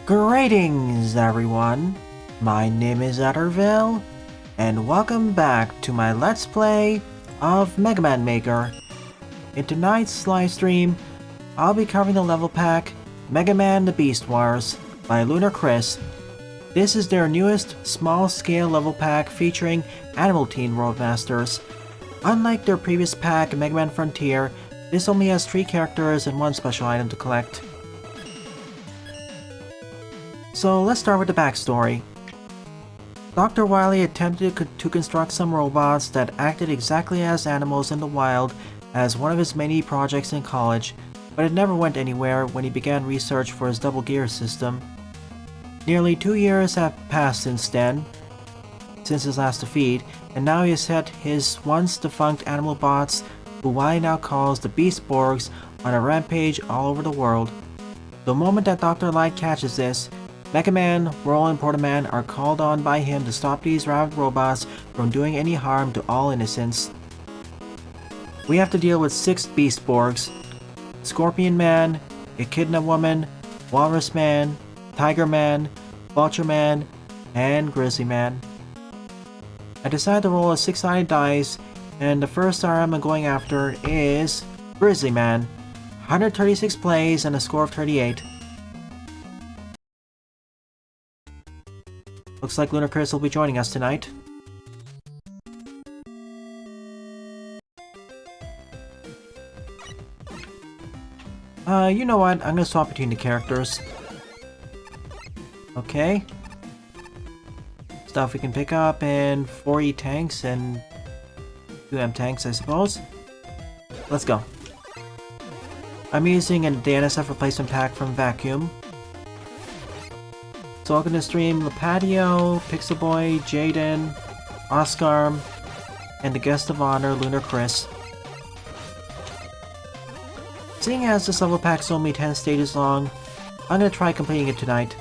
Greetings everyone, my name is Utterville, and welcome back to my Let's Play of Mega Man Maker. In tonight's live stream, I'll be covering the level pack Mega Man The Beast Wars by Lunar Chris. This is their newest small-scale level pack featuring Animal Teen World Masters. Unlike their previous pack, Mega Man Frontier, this only has 3 characters and 1 special item to collect. So let's start with the backstory. Dr. Wily attempted to construct some robots that acted exactly as animals in the wild as one of his many projects in college, but it never went anywhere when he began research for his double gear system. Nearly 2 years have passed since then, since his last defeat, and now he has set his once defunct animal bots, who Wily now calls the Beast Borgs, on a rampage all over the world. The moment that Dr. Light catches this, Mega Man, Whirl, and Portaman are called on by him to stop these rabid robots from doing any harm to all innocents. We have to deal with 6 Beast Borgs: Scorpion Man, Echidna Woman, Walrus Man, Tiger Man, Vulture Man, and Grizzly Man. I decided to roll a 6-sided dice, and the first RM I'm going after is Grizzly Man. 136 plays and a score of 38. Looks like Lunar Chris will be joining us tonight. You know what? I'm gonna swap between the characters. Okay. Stuff we can pick up, and 4 E tanks and 2 M tanks, I suppose. Let's go. I'm using the NSF replacement pack from Vacuum. So welcome to the stream, Lapatio, Pixel Boy, Jaden, Oscar, and the guest of honor, Lunar Chris. Seeing as this level pack's only 10 stages long, I'm gonna try completing it tonight.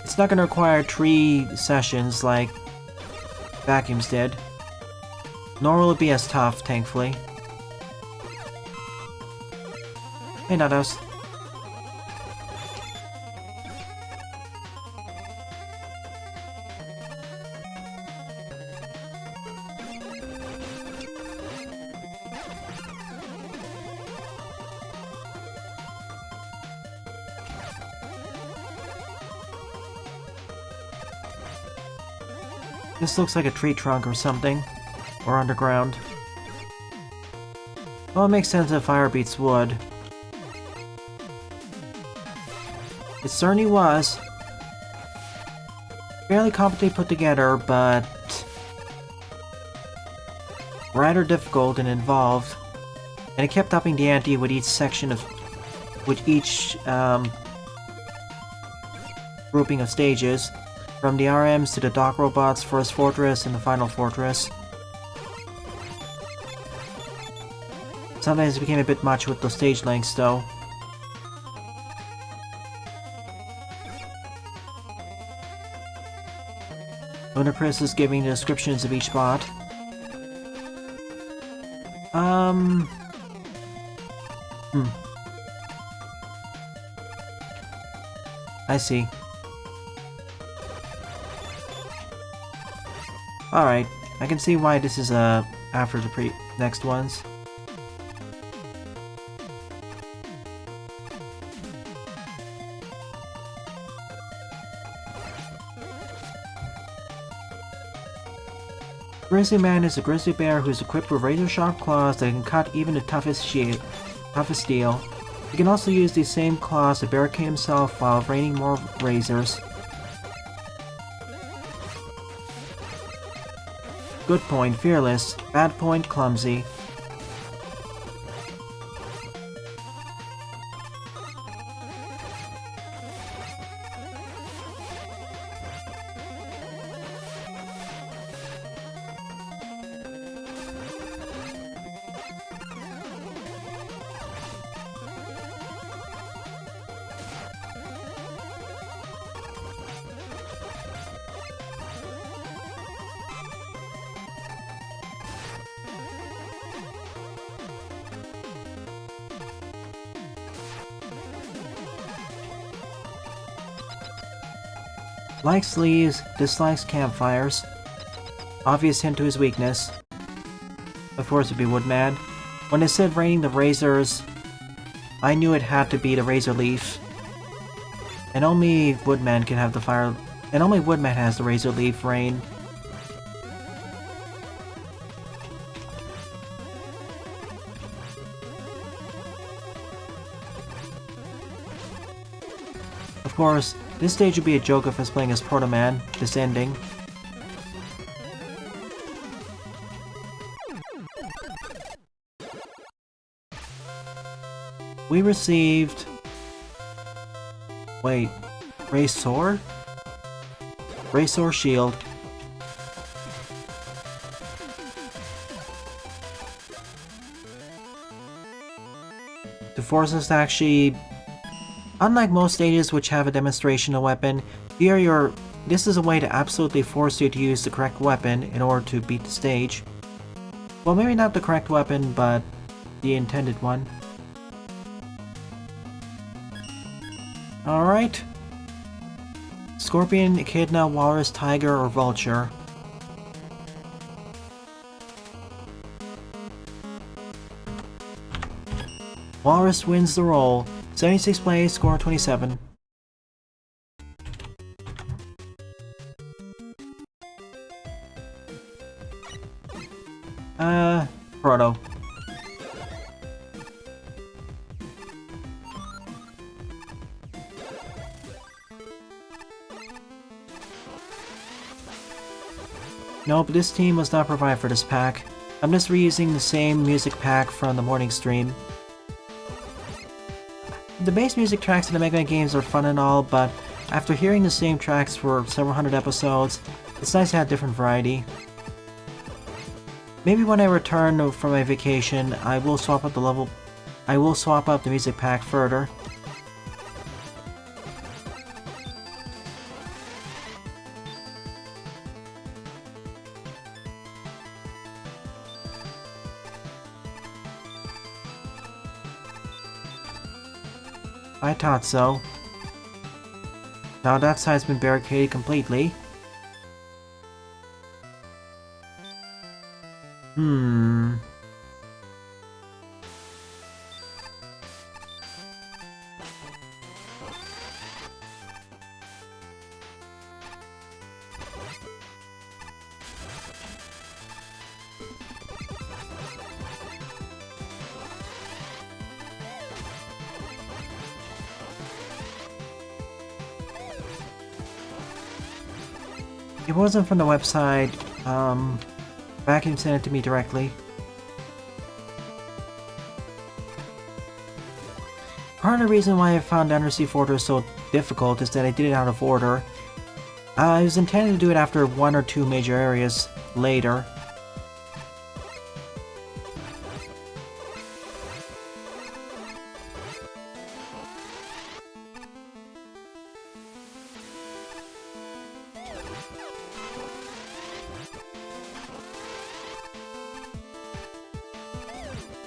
It's not gonna require 3 sessions like Vacuums did, nor will it be as tough, thankfully. Hey Nados. This looks like a tree trunk or something, or underground. Well, it makes sense that fire beats wood. It certainly was. Fairly competently put together, but rather difficult and involved. And it kept upping the ante with each section of, grouping of stages. From the RMs to the Dock Robots, First Fortress, and the Final Fortress. Sometimes it became a bit much with the stage lengths though. Lunar Chris is giving the descriptions of each bot. I see. Alright, I can see why this is after the next ones. Grizzly Man is a grizzly bear who is equipped with razor-sharp claws that can cut even the toughest steel. He can also use these same claws to barricade himself while raining more razors. Good point, fearless. Bad point, clumsy. Likes leaves, dislikes campfires. Obvious hint to his weakness. Of course it'd be Woodman. When it said raining the razors, I knew it had to be the razor leaf. And only Woodman can have the fire... And only Woodman has the razor leaf rain. Of course, this stage would be a joke if I was playing as Proto Man, this ending. We received... Wait, Razor? Razor Shield. To force us to actually... Unlike most stages which have a demonstration weapon, this is a way to absolutely force you to use the correct weapon in order to beat the stage. Well, maybe not the correct weapon, but the intended one. Alright. Scorpion, Echidna, Walrus, Tiger, or Vulture. Walrus wins the roll. 76 plays, score 27. Proto. Nope, this team was not provided for this pack. I'm just reusing the same music pack from the morning stream. The base music tracks in the Mega Man games are fun and all, but after hearing the same tracks for several hundred episodes, it's nice to have different variety. Maybe when I return from my vacation, I will swap up the music pack further. I thought so. Now that side's been barricaded completely. It wasn't from the website, Vacuum sent it to me directly. Part of the reason why I found Undersea Fortress so difficult is that I did it out of order. I was intending to do it after one or two major areas later.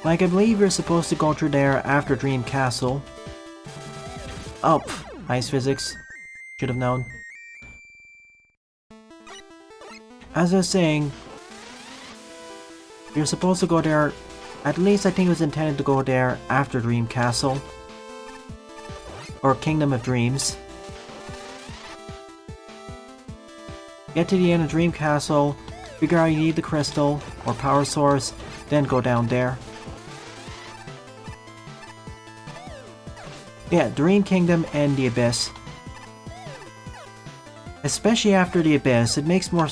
Like, I believe you're supposed to go through there after Dream Castle. Oh, ice physics. Should have known. As I was saying, you're supposed to go there, at least I think it was intended to go there after Dream Castle. Or Kingdom of Dreams. Get to the end of Dream Castle, figure out you need the crystal or power source, then go down there. Yeah, Dream Kingdom and the Abyss. Especially after the Abyss, it makes more...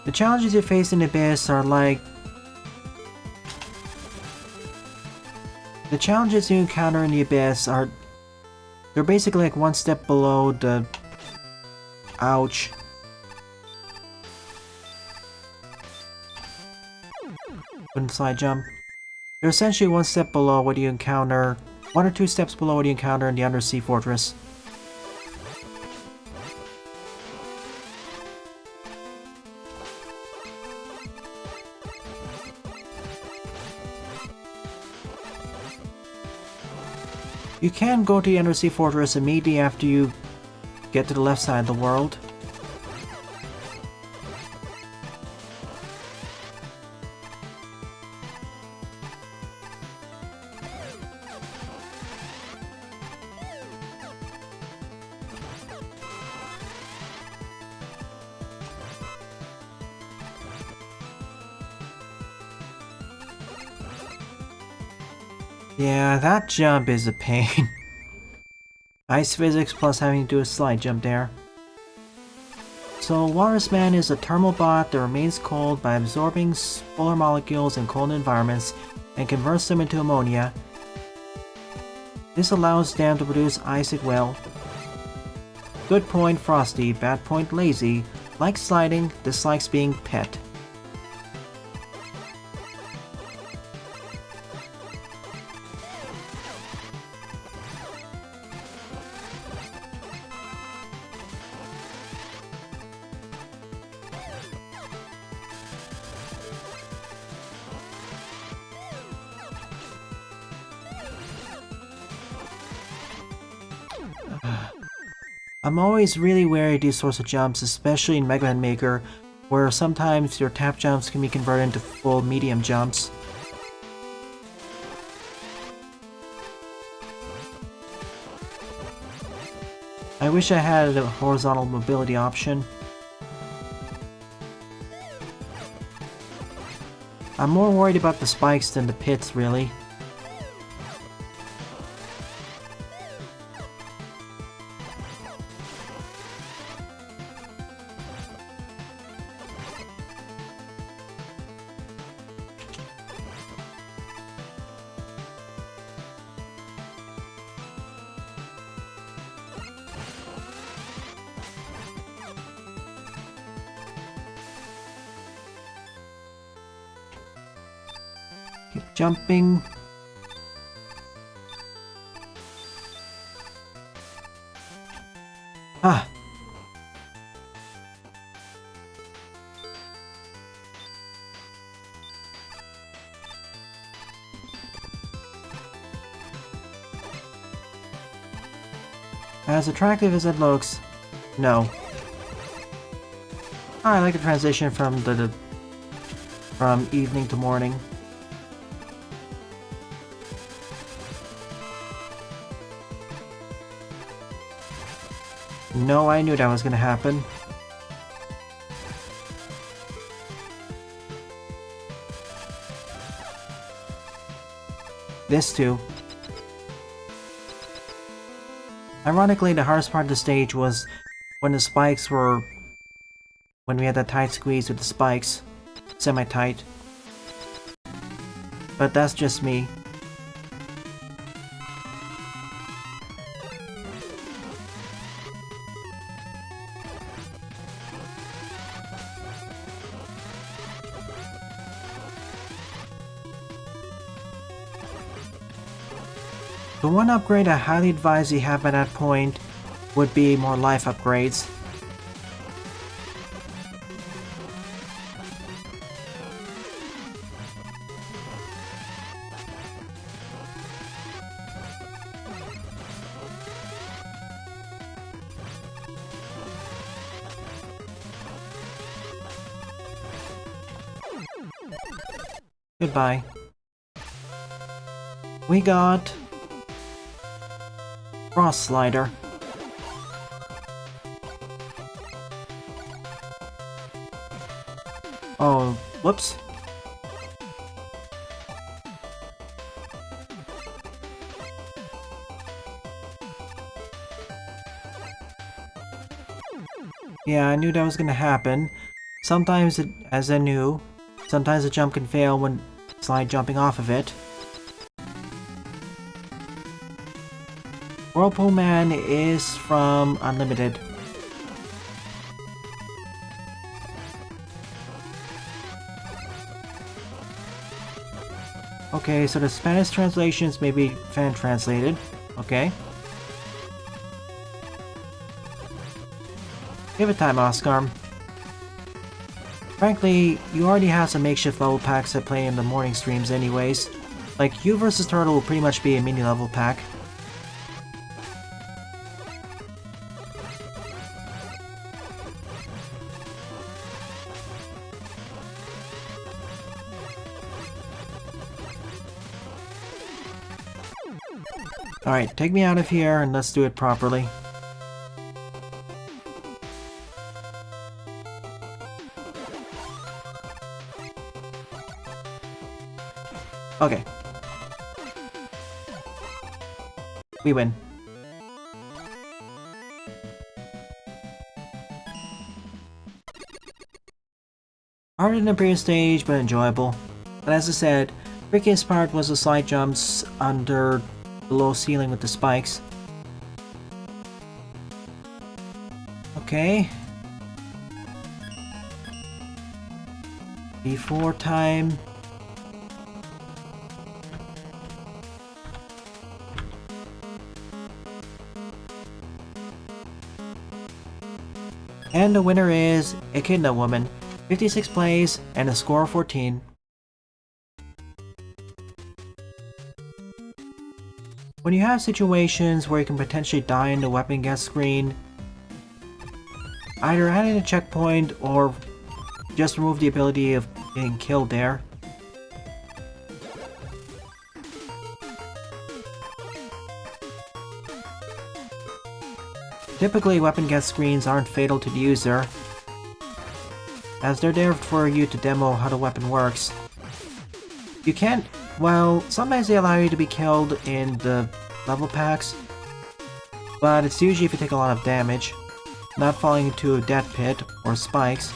The challenges you face in the Abyss are like... The challenges you encounter in the Abyss are... They're basically like one step below the... Ouch. Couldn't slide jump. They're essentially one step below what you encounter... One or two steps below what you encounter in the Undersea Fortress. You can go to the Undersea Fortress immediately after you get to the left side of the world. Yeah, that jump is a pain. Ice physics plus having to do a slide jump there. So, Walrus Man is a thermal bot that remains cold by absorbing polar molecules in cold environments and converts them into ammonia. This allows them to produce ice at will. Good point, Frosty. Bad point, Lazy. Likes sliding, dislikes being pet. I'm always really wary of these sorts of jumps, especially in Mega Man Maker, where sometimes your tap jumps can be converted into full medium jumps. I wish I had a horizontal mobility option. I'm more worried about the spikes than the pits, really. Keep jumping. Ah! As attractive as it looks, no. I like the transition from from evening to morning. No, I knew that was gonna happen. This too. Ironically, the hardest part of the stage was when the spikes were... when we had that tight squeeze with the spikes. Semi-tight. But that's just me. The one upgrade I highly advise you have at that point would be more life upgrades. Goodbye. We got... Frost Slider. Oh, whoops. Yeah, I knew that was gonna happen. Sometimes, as I knew, sometimes a jump can fail when slide jumping off of it. Whirlpool Man is from Unlimited. Okay, so the Spanish translations may be fan-translated. Okay. Give it time, Oscar. Frankly, you already have some makeshift level packs that play in the morning streams anyways. Like, You vs. Turtle will pretty much be a mini level pack. Alright, take me out of here and let's do it properly. Okay. We win. Harder than the previous stage, but enjoyable. But as I said, trickiest part was the slide jumps under the low ceiling with the spikes. Okay. Before time. And the winner is Echidna Woman. 56 plays and a score of 14. When you have situations where you can potentially die in the weapon guest screen, either add in a checkpoint or just remove the ability of being killed there. Typically, weapon guest screens aren't fatal to the user, as they're there for you to demo how the weapon works. You can't, well, sometimes they allow you to be killed in the level packs, but it's usually if you take a lot of damage, not falling into a death pit or spikes.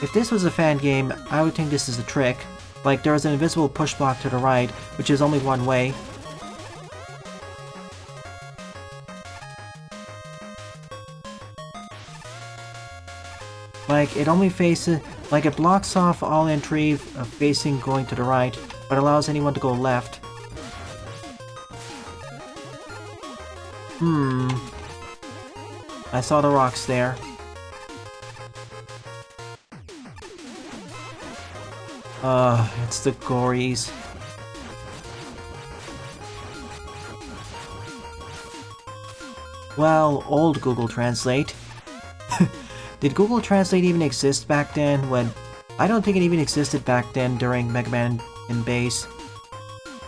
If this was a fan game, I would think this is a trick. Like, there is an invisible push block to the right, which is only one way. Like, it only faces... Like, it blocks off all entry facing going to the right, but allows anyone to go left. I saw the rocks there. It's the gories. Well, old Google Translate. Did Google Translate even exist back then when... I don't think it even existed back then during Mega Man in base.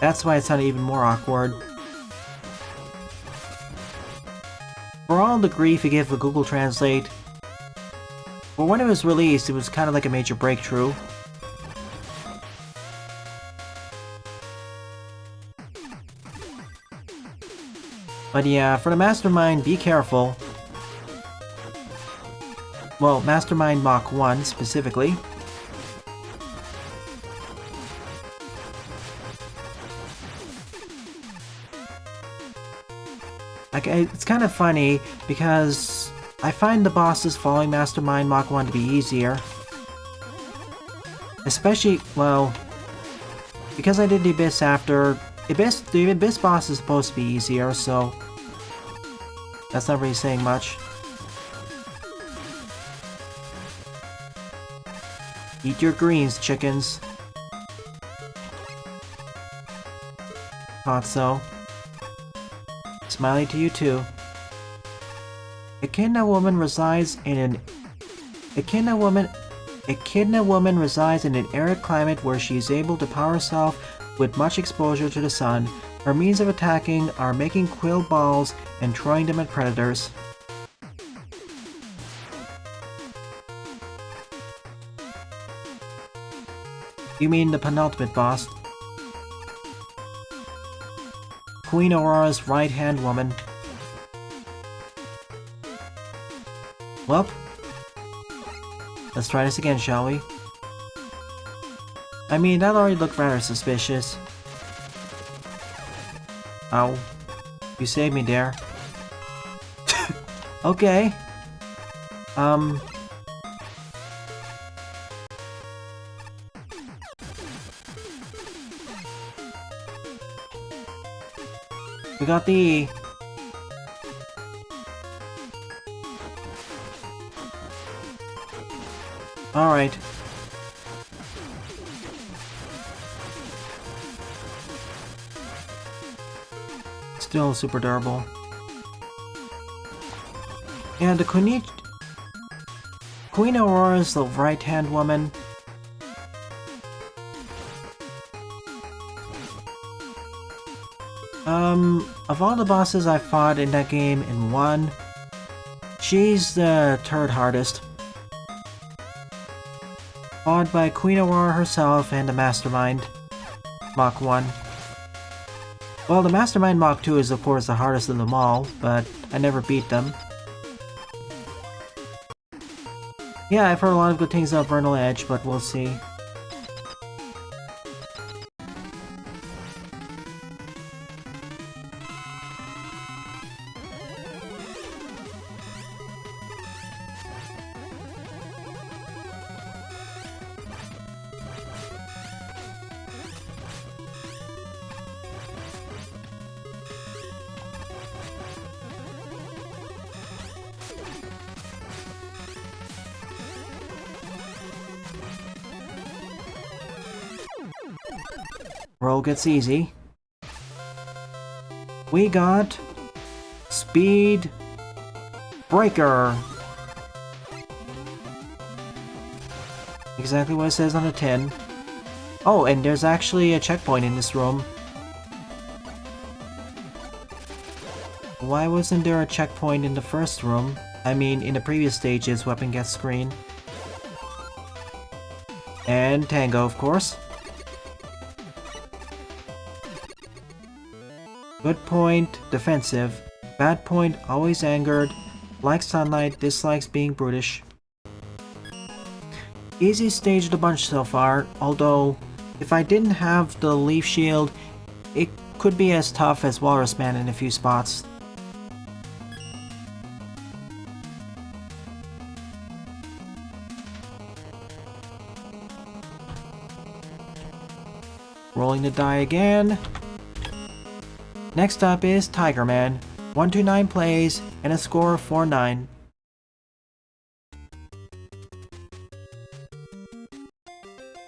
That's why it sounded even more awkward. For all the grief you give for Google Translate, but when it was released, it was kind of like a major breakthrough. But yeah, for the Mastermind, be careful. Well, Mastermind Mach 1 specifically. Like, it's kind of funny because I find the bosses following Mastermind Mach 1 to be easier. Especially, well, because I did the Abyss after... The Abyss boss is supposed to be easier, so... That's not really saying much. Eat your greens, chickens. Thought so. Smiley to you too. Echidna Woman resides in an arid climate where she is able to power herself with much exposure to the sun. Her means of attacking are making quill balls and throwing them at predators. You mean the penultimate boss? Queen Aurora's right-hand woman. Well, let's try this again, shall we? I mean, that already looked rather suspicious. Ow. You saved me there. Okay. We got the E. Alright. Still super durable. Yeah, the Konichi... Queen Aurora is the right-hand woman. Of all the bosses I fought in that game and won, she's the third hardest. Followed by Queen Aurora herself and the Mastermind, Mach 1. Well, the Mastermind Mach 2 is of course the hardest of them all, but I never beat them. Yeah, I've heard a lot of good things about Vernal Edge, but we'll see. Roll gets easy. We got Speed Breaker. Exactly what it says on the tin. Oh, and there's actually a checkpoint in this room. Why wasn't there a checkpoint in the first room? I mean, in the previous stages, weapon gets screen. And Tango, of course. Good point, defensive. Bad point, always angered. Likes sunlight, dislikes being brutish. Easy stage of the bunch so far, although if I didn't have the leaf shield, it could be as tough as Walrus Man in a few spots. Rolling the die again. Next up is Tiger Man. 129 plays and a score of 49.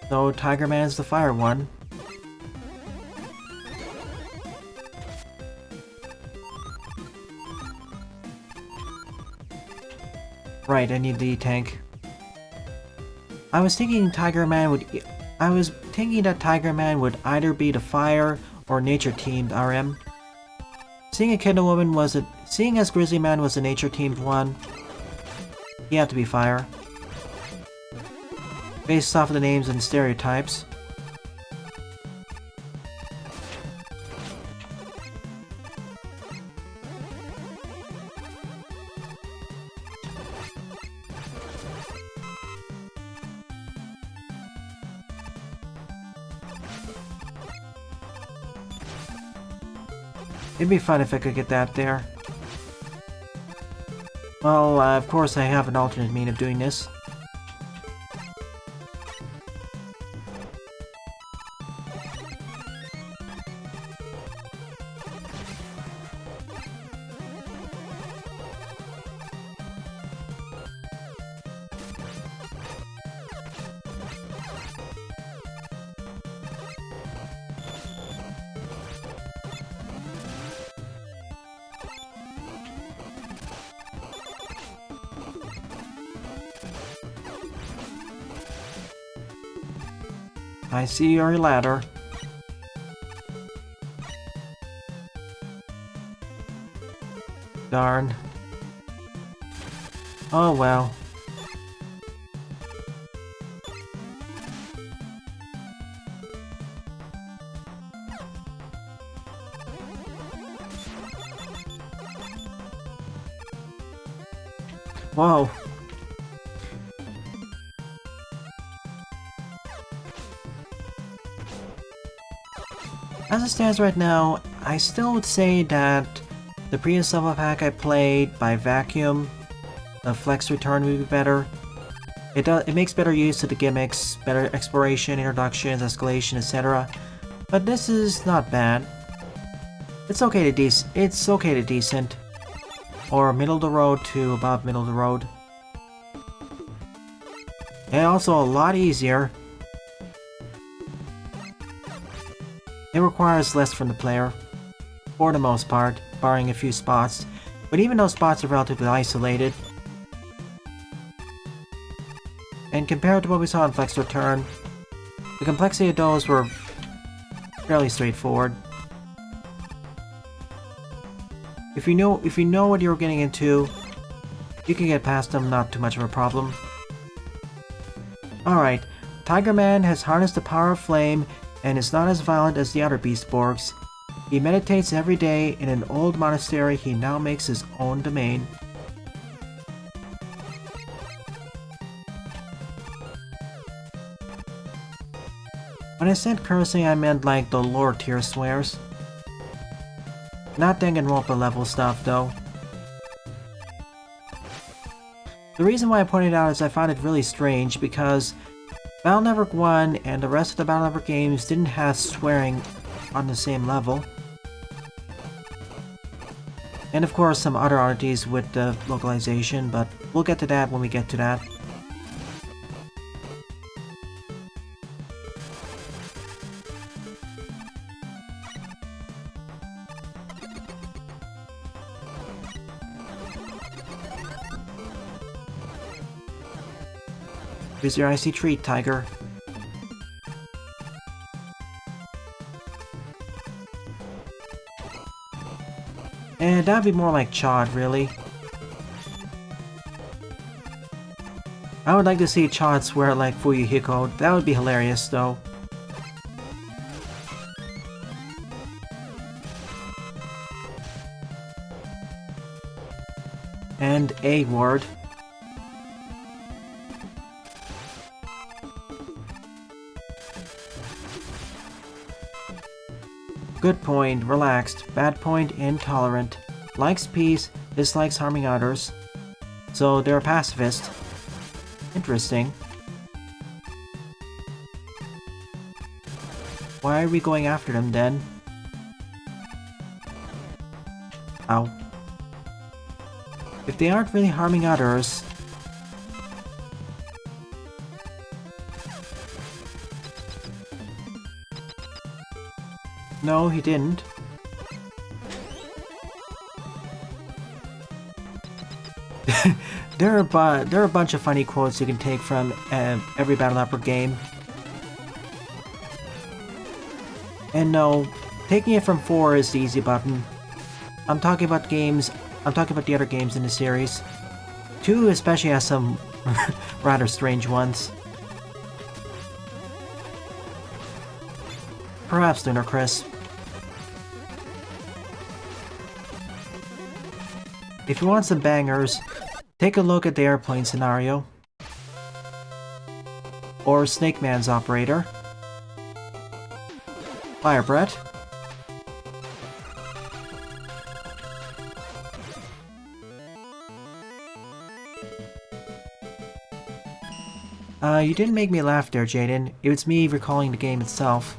So Tiger Man's the fire one. Right, I need the tank. I was thinking that Tiger Man would either be the fire or nature teamed RM. Seeing as Grizzly Man was a nature teamed one, he had to be fire. Based off of the names and stereotypes. It'd be fun if I could get that there. Well, of course I have an alternate mean of doing this. I see your ladder. Darn. Oh well. Whoa. As it stands right now, I still would say that the previous level pack I played by Vacuum, the Flex Return would be better. It makes better use of the gimmicks, better exploration, introductions, escalation, etc. But this is not bad. It's okay to decent. Or middle of the road to above middle of the road. And also a lot easier. It requires less from the player, for the most part, barring a few spots, but even those spots are relatively isolated. And compared to what we saw in Flex Return, the complexity of those were fairly straightforward. If you know what you're getting into, you can get past them, not too much of a problem. Alright, Tiger Man has harnessed the power of flame and is not as violent as the other Beastborgs. He meditates every day in an old monastery he now makes his own domain. When I said cursing, I meant like the lower tier swears. Not Danganronpa level stuff, though. The reason why I pointed it out is I found it really strange because Battle Network 1 and the rest of the Battle Network games didn't have swearing on the same level. And of course some other oddities with the localization, but we'll get to that when we get to that. Here's your icy treat, Tiger. And that'd be more like Chod, really. I would like to see Chod swear like Fuyuhiko. That would be hilarious, though. And a word. Good point, relaxed. Bad point, intolerant. Likes peace, dislikes harming others. So they're a pacifist. Interesting. Why are we going after them then? Ow. If they aren't really harming others... No, he didn't. There are a bunch of funny quotes you can take from every Battle Network game. And no, taking it from 4 is the easy button. I'm talking about the other games in the series. 2 especially has some rather strange ones. Perhaps Lunar Chris. If you want some bangers, take a look at the airplane scenario. Or Snake Man's operator. Fire Brett. You didn't make me laugh there, Jaden. It was me recalling the game itself.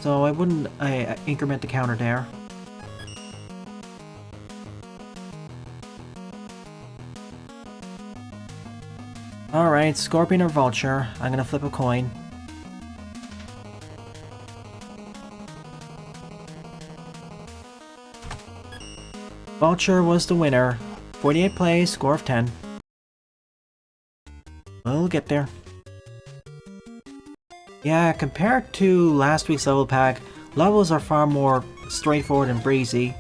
So I wouldn't increment the counter there. Alright, Scorpion or Vulture. I'm gonna flip a coin. Vulture was the winner. 48 plays, score of 10. We'll get there. Yeah, compared to last week's level pack, levels are far more straightforward and breezy.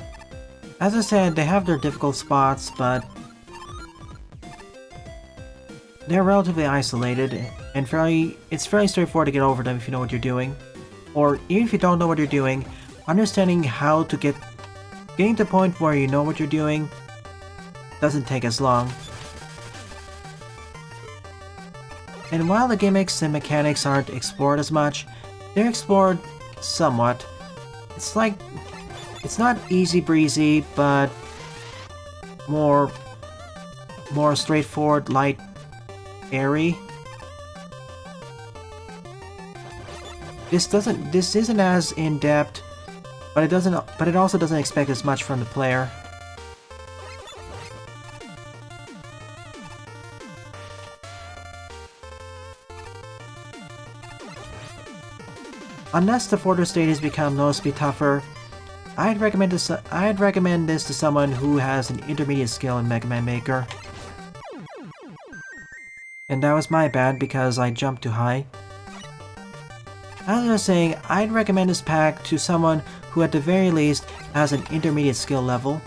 As I said, they have their difficult spots, but they're relatively isolated, and it's fairly straightforward to get over them if you know what you're doing. Or even if you don't know what you're doing, understanding how to getting to the point where you know what you're doing doesn't take as long. And while the gimmicks and mechanics aren't explored as much, they're explored somewhat. It's not easy breezy, but more straightforward, light, airy. This isn't as in-depth, but it also doesn't expect as much from the player. Unless the further stages become noticeably tougher, I'd recommend this to someone who has an intermediate skill in Mega Man Maker. And that was my bad because I jumped too high. As I was saying, I'd recommend this pack to someone who at the very least has an intermediate skill level.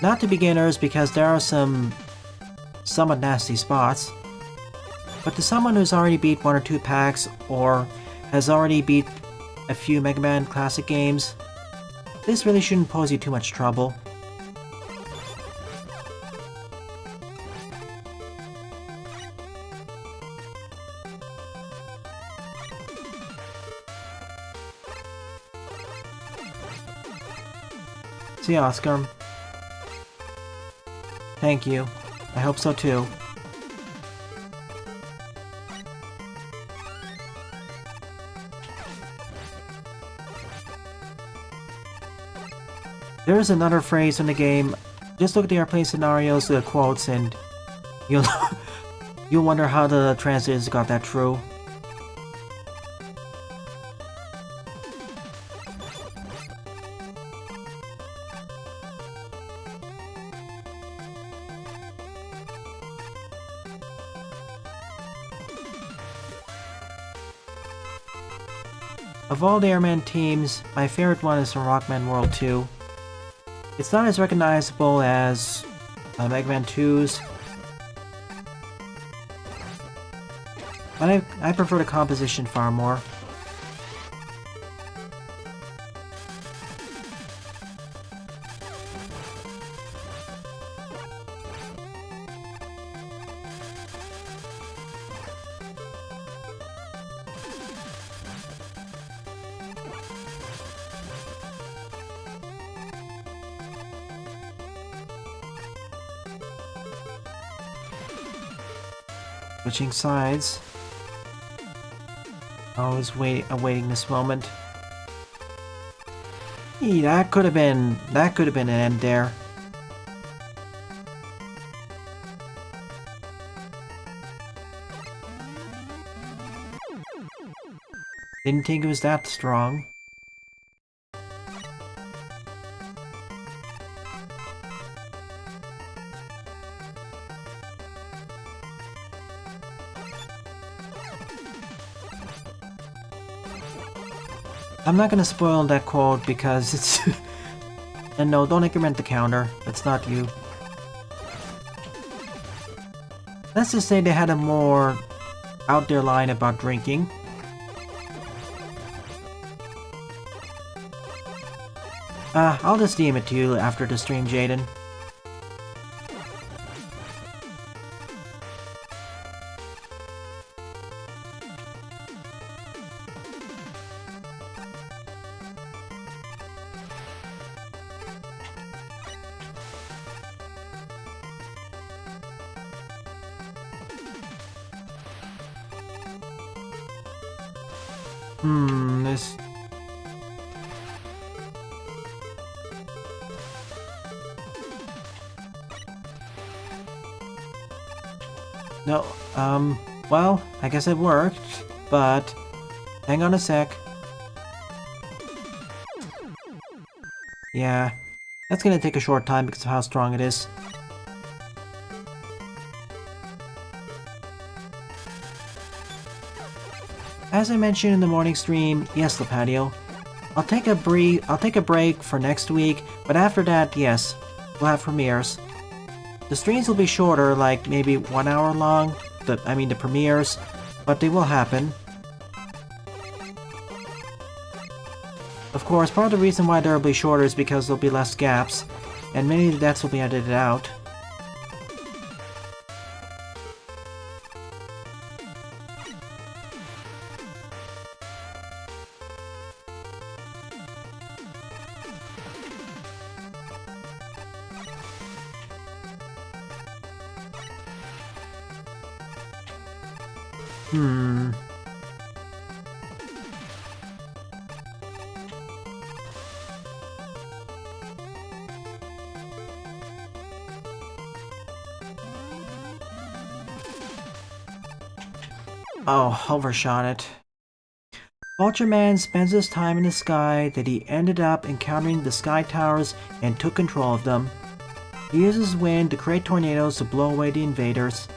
Not to beginners because there are some somewhat nasty spots, but to someone who's already beat 1 or 2 packs or has already beat a few Mega Man classic games, this really shouldn't pose you too much trouble. See you, Oscar. Thank you. I hope so too. There is another phrase in the game. Just look at the airplane scenarios, the quotes, and you'll you'll wonder how the translators got that true. Of all the Airman teams, my favorite one is from Rockman World 2. It's not as recognizable as Mega Man 2's, but I prefer the composition far more. Switching sides. I was awaiting this moment. That could have been an end there. Didn't think it was that strong. I'm not gonna spoil that quote because it's... And no, don't increment the counter. That's not you. Let's just say they had a more out there line about drinking. I'll just DM it to you after the stream, Jaden. This... No, well, I guess it worked, but... Hang on a sec. Yeah, that's gonna take a short time because of how strong it is. As I mentioned in the morning stream, yes, the patio. I'll take a break for next week, but after that, yes, we'll have premieres. The streams will be shorter, like maybe 1 hour long, the premieres, but they will happen. Of course, part of the reason why they'll be shorter is because there'll be less gaps, and many of the deaths will be edited out. Oh, overshot it. Ultraman spends his time in the sky that he ended up encountering the sky towers and took control of them. He uses wind to create tornadoes to blow away the invaders.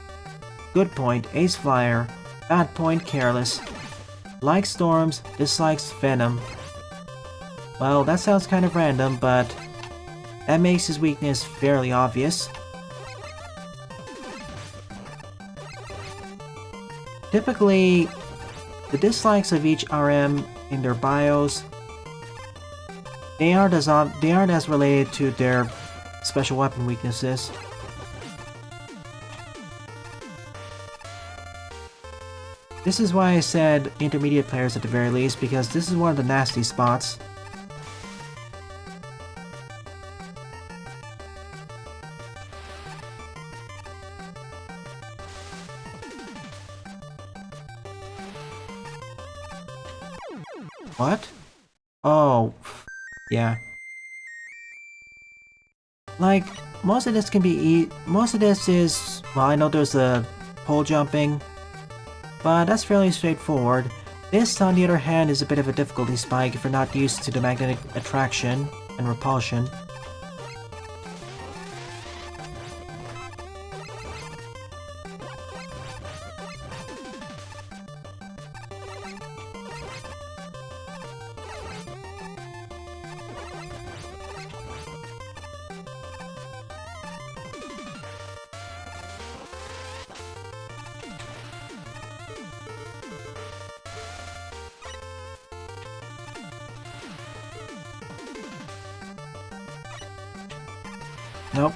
Good point, Ace Flyer. Bad point, Careless. Likes storms, dislikes venom. Well, that sounds kind of random, but that makes his weakness fairly obvious. Typically, the dislikes of each RM in their bios, they aren't as related to their special weapon weaknesses. This is why I said intermediate players at the very least, because this is one of the nasty spots. What? Oh, yeah. Like, most of this is, well, I know there's a pole jumping, but that's fairly straightforward. This, on the other hand, is a bit of a difficulty spike if you're not used to the magnetic attraction and repulsion. Nope.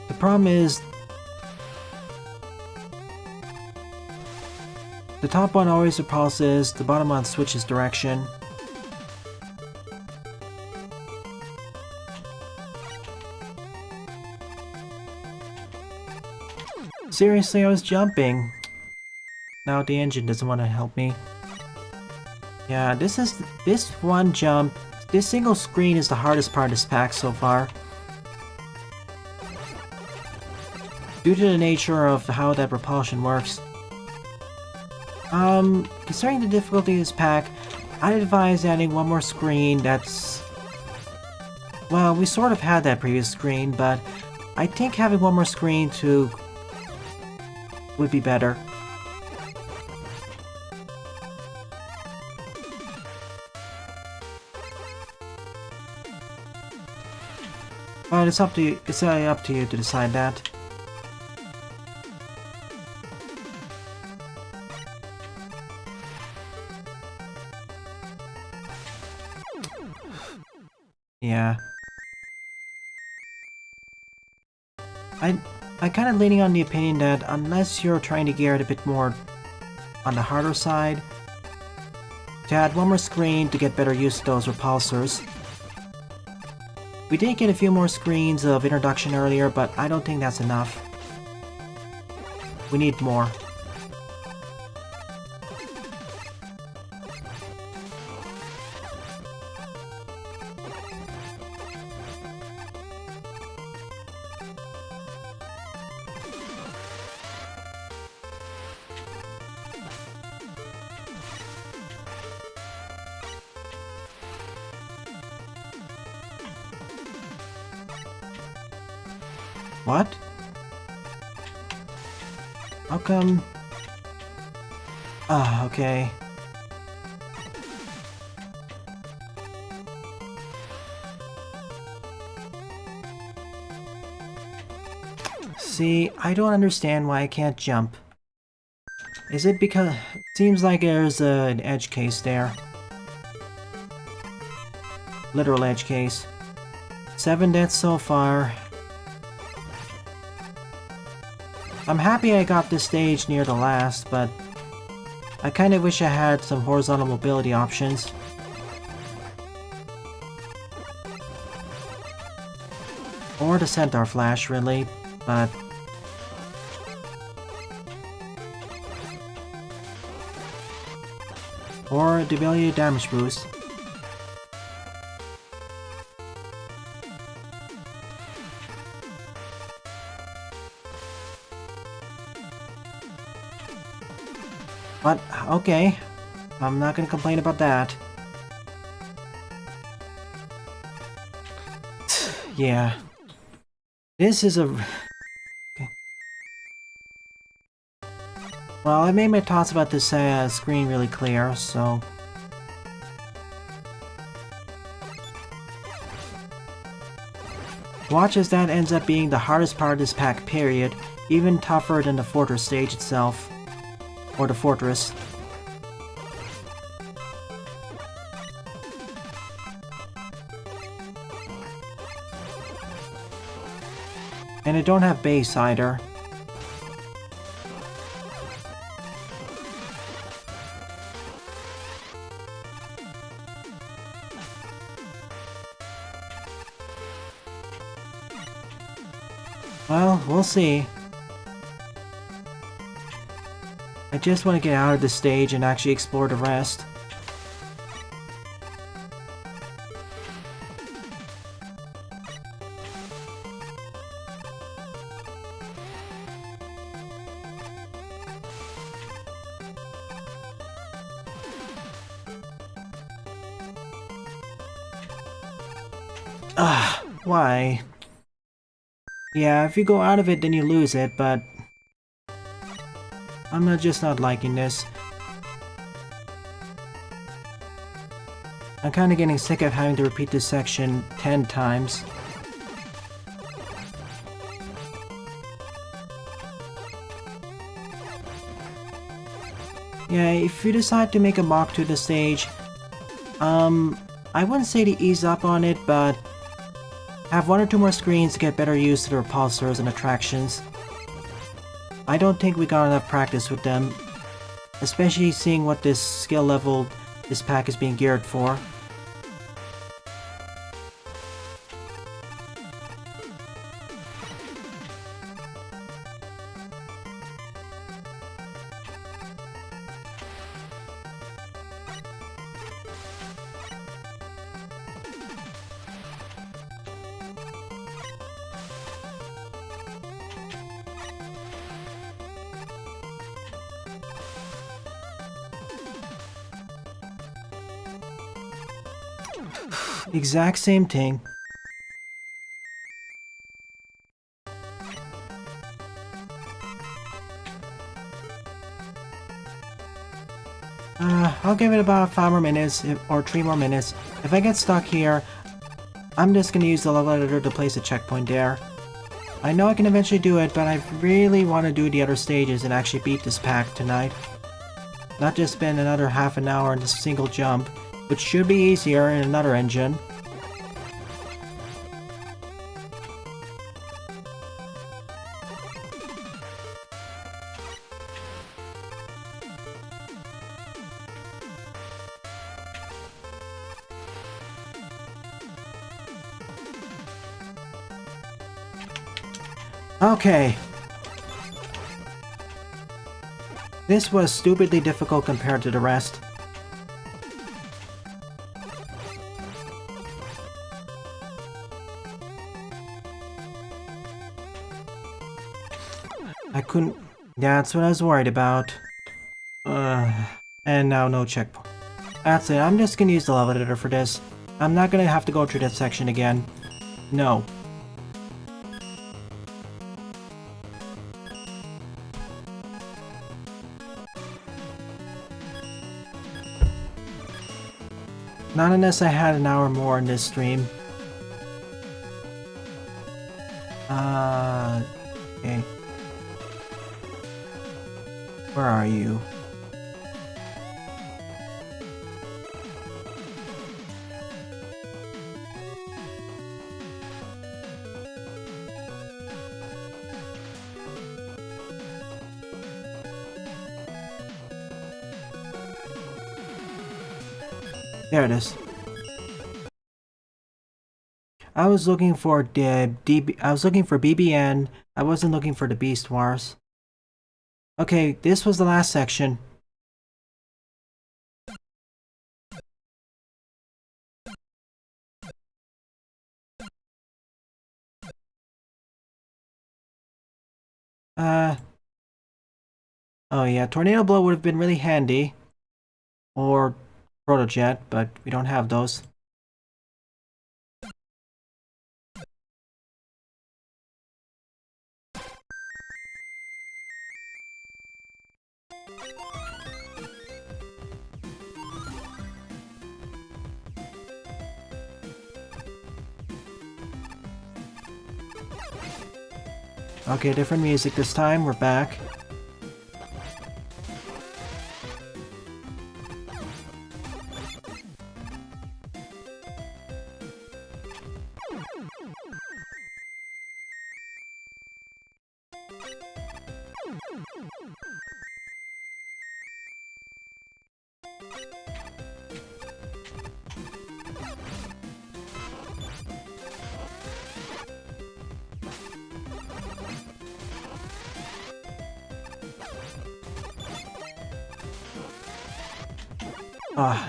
The problem is, the top one always repulses, the bottom one switches direction. Seriously, I was jumping. Now the engine doesn't want to help me. Yeah, this one jump, this single screen is the hardest part of this pack so far. Due to the nature of how that repulsion works. Considering the difficulty of this pack, I'd advise adding one more screen that's... Well, we sort of had that previous screen, but I think having one more screen would be better. But it's up to you. It's up to you to decide that. Yeah. I kind of leaning on the opinion that unless you're trying to gear it a bit more on the harder side, to add one more screen to get better use of those repulsors. We did get a few more screens of introduction earlier, but I don't think that's enough. We need more. What? How come? Ah, okay. See, I don't understand why I can't jump. Is it because... Seems like there's an edge case there. Literal edge case. 7 deaths so far. I'm happy I got this stage near the last, but I kind of wish I had some horizontal mobility options. Or the Centaur Flash, really, but... Or the ability damage boost. But, okay. I'm not gonna complain about that. Yeah. This is a... Okay. Well, I made my thoughts about this screen really clear, so... Watch as that ends up being the hardest part of this pack, period. Even tougher than the fortress stage itself. Or the fortress. And I don't have base either. Well, we'll see. I just want to get out of this stage and actually explore the rest. Why? Yeah, if you go out of it, then you lose it, but... I'm just not liking this. I'm kinda getting sick of having to repeat this section 10 times. Yeah, if you decide to make a mock to the stage, I wouldn't say to ease up on it, but have 1 or 2 more screens to get better used to the repulsors and attractions. I don't think we got enough practice with them, especially seeing what this skill level this pack is being geared for. Exact same thing. I'll give it about 5 more minutes, or 3 more minutes. If I get stuck here, I'm just gonna use the level editor to place a checkpoint there. I know I can eventually do it, but I really want to do the other stages and actually beat this pack tonight. Not just spend another half an hour in this single jump, which should be easier in another engine. Okay. This was stupidly difficult compared to the rest. I couldn't... That's what I was worried about. And now no checkpoint. That's it, I'm just gonna use the level editor for this. I'm not gonna have to go through that section again. No. Not unless I had an hour more in this stream. Okay. Where are you? There it is. I was looking for I was looking for BBN. I wasn't looking for the Beast Wars. Okay, this was the last section. Oh yeah, Tornado Blow would have been really handy. Or Protojet, but we don't have those. Okay, different music this time. We're back.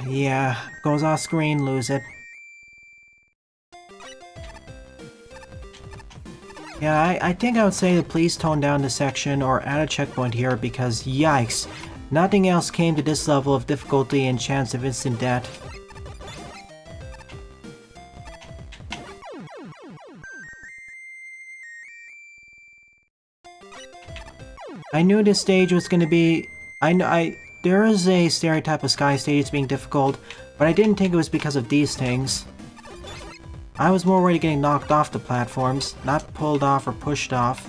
Yeah. Goes off screen, lose it. Yeah, I think I would say to please tone down this section or add a checkpoint here because yikes, nothing else came to this level of difficulty and chance of instant death. I knew this stage was gonna be... there is a stereotype of Sky stages being difficult, but I didn't think it was because of these things. I was more worried getting knocked off the platforms, not pulled off or pushed off.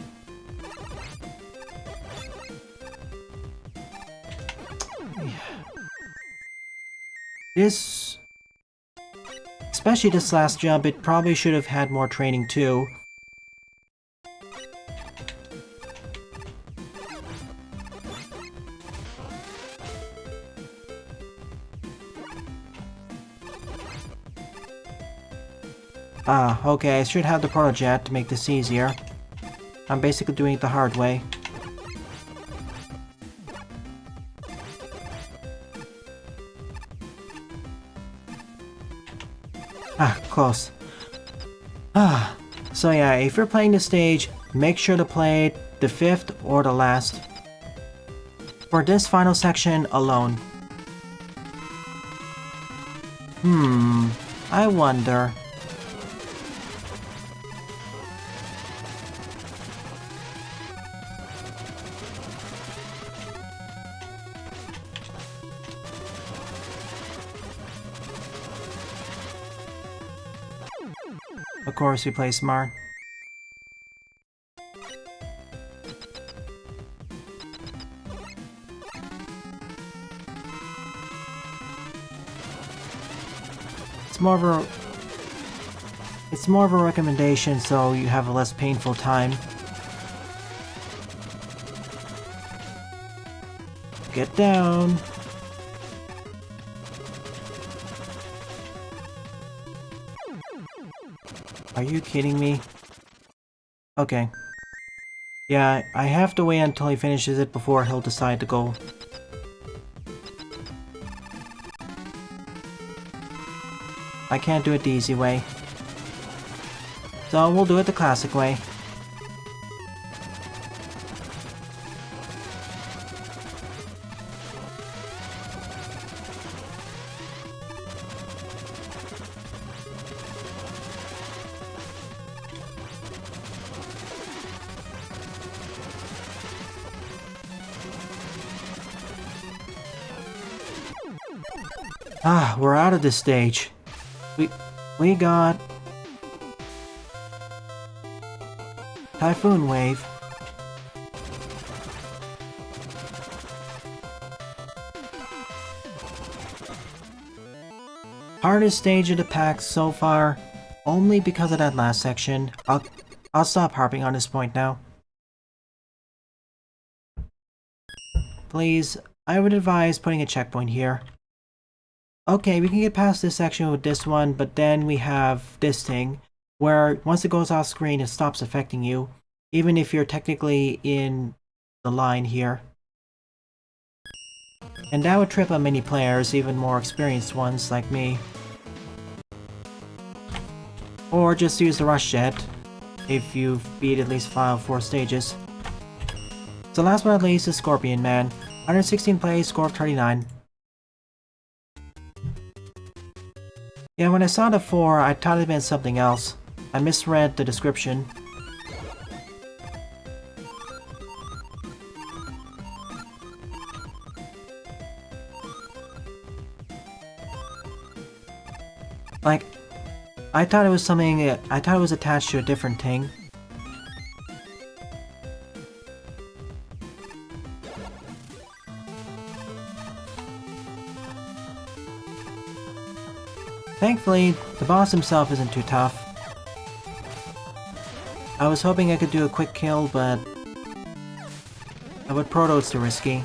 This... especially this last jump, it probably should have had more training too. Okay, I should have the Protojet to make this easier. I'm basically doing it the hard way. Close. So yeah, if you're playing this stage, make sure to play the 5th or the last. For this final section alone. I wonder... Of course, we play smart. It's more of a recommendation so you have a less painful time. Get down. Are you kidding me? Okay. Yeah, I have to wait until he finishes it before he'll decide to go. I can't do it the easy way. So we'll do it the classic way. We're out of this stage. We got... Typhoon Wave. Hardest stage of the pack so far, only because of that last section. I'll stop harping on this point now. Please, I would advise putting a checkpoint here. Okay, we can get past this section with this one, but then we have this thing, where once it goes off screen, it stops affecting you, even if you're technically in the line here. And that would trip on many players, even more experienced ones like me. Or just use the rush jet, if you've beat at least 5 or 4 stages. So last but not least is Scorpion Man. 116 plays, score of 39. Yeah, when I saw the 4, I thought it meant something else. I misread the description. Like, I thought it was something, I thought it was attached to a different thing. Thankfully, the boss himself isn't too tough. I was hoping I could do a quick kill, but with Proto it's too risky.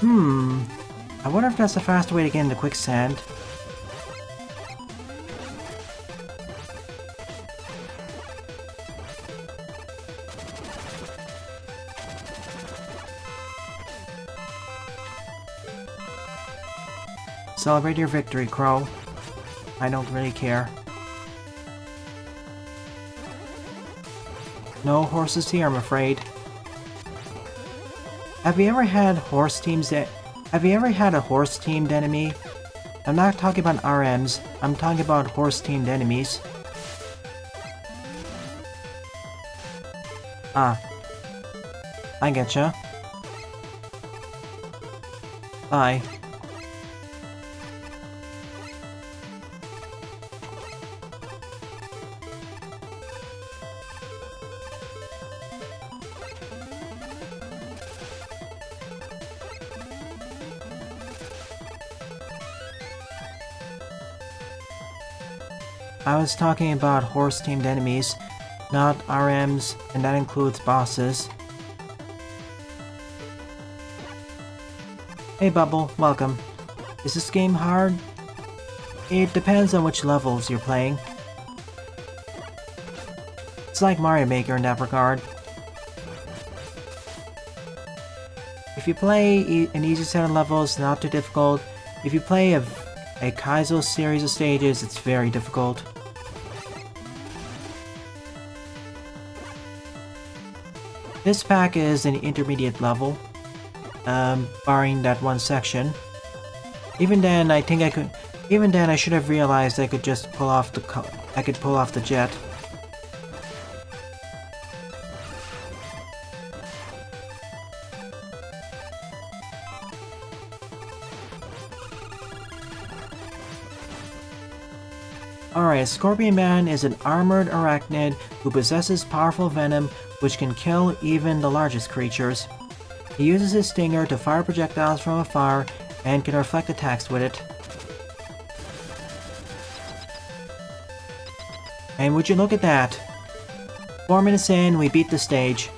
I wonder if that's a faster way to get into quicksand. Celebrate your victory, Crow. I don't really care. No horses here, I'm afraid. Have you ever had horse teams that... Have you ever had a horse-teamed enemy? I'm not talking about RMs, I'm talking about horse-teamed enemies. Ah. I getcha. Bye. I was talking about horse-teamed enemies, not RMs, and that includes bosses. Hey Bubble, welcome. Is this game hard? It depends on which levels you're playing. It's like Mario Maker in that regard. If you play an easy set of levels, not too difficult. If you play a Kaizo series of stages, it's very difficult. This pack is an intermediate level, barring that one section. Even then, I think I could. Even then, I should have realized I could just pull off the jet. Alright, Scorpion Man is an armored arachnid who possesses powerful venom which can kill even the largest creatures. He uses his stinger to fire projectiles from afar and can reflect attacks with it. And would you look at that? 4 minutes in, we beat the stage.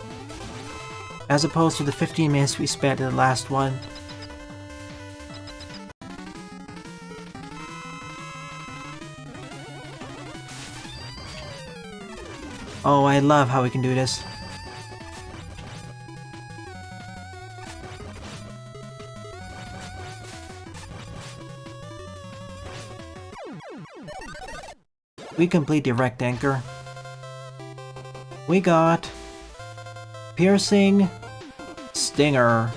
As opposed to the 15 minutes we spent in the last one. Oh, I love how we can do this. We complete the wrecked anchor. We got... Piercing... Stinger.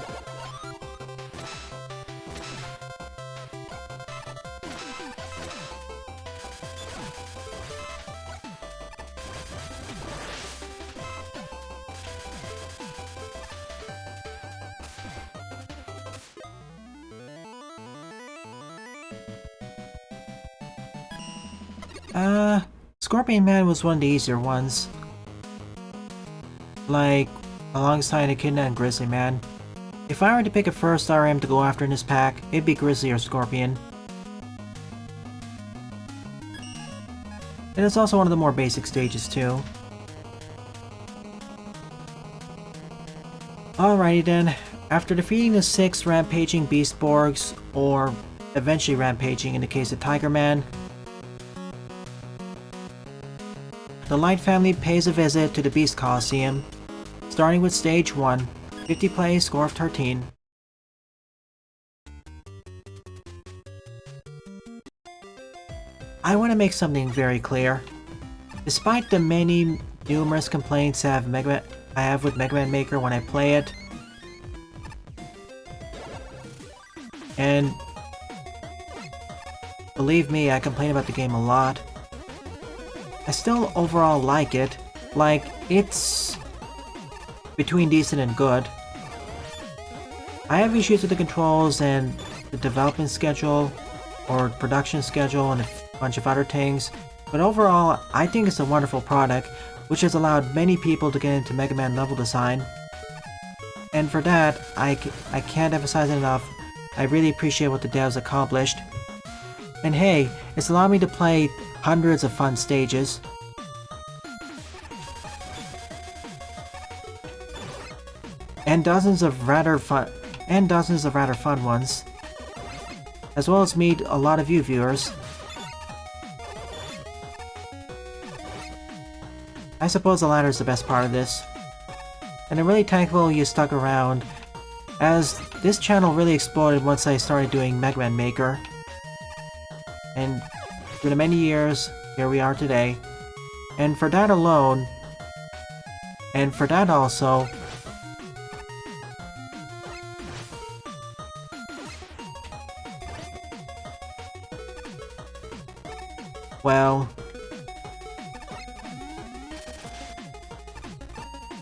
Scorpion Man was one of the easier ones. Like, alongside Echidna and Grizzly Man. If I were to pick a first RM to go after in this pack, it'd be Grizzly or Scorpion. And it's also one of the more basic stages too. Alrighty then, after defeating the 6 rampaging Beastborgs, or eventually rampaging in the case of Tiger Man, the Light family pays a visit to the Beast Coliseum, starting with Stage 1, 50 play, score of 13. I want to make something very clear. Despite the many numerous complaints I have with Mega Man Maker when I play it, and believe me, I complain about the game a lot, I still overall like it. Like, it's between decent and good. I have issues with the controls and the development schedule, or production schedule, and a bunch of other things, but overall, I think it's a wonderful product, which has allowed many people to get into Mega Man level design. And for that, I can't emphasize it enough, I really appreciate what the devs accomplished. And hey, it's allowed me to play hundreds of fun stages. And dozens of rather fun ones. As well as meet a lot of you viewers. I suppose the latter is the best part of this. And I'm really thankful you stuck around, as this channel really exploded once I started doing Mega Man Maker. And through the many years, here we are today. And for that alone, and for that also, well,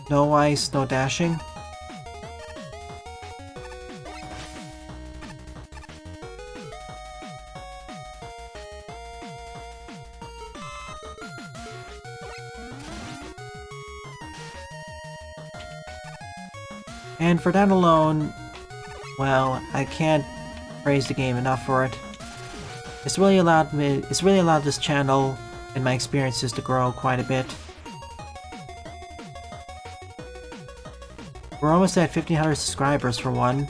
no ice, no dashing. And for that alone, well, I can't praise the game enough for it. It's really allowed this channel and my experiences to grow quite a bit. We're almost at 1,500 subscribers for one.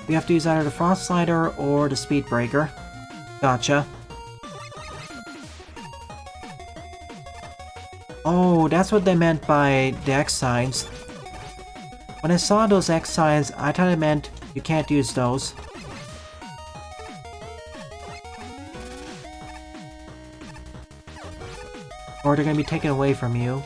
We have to use either the Frost Slider or the Speed Breaker. Gotcha. Oh, that's what they meant by the X signs. When I saw those X signs, I thought it meant you can't use those. Or they're gonna be taken away from you.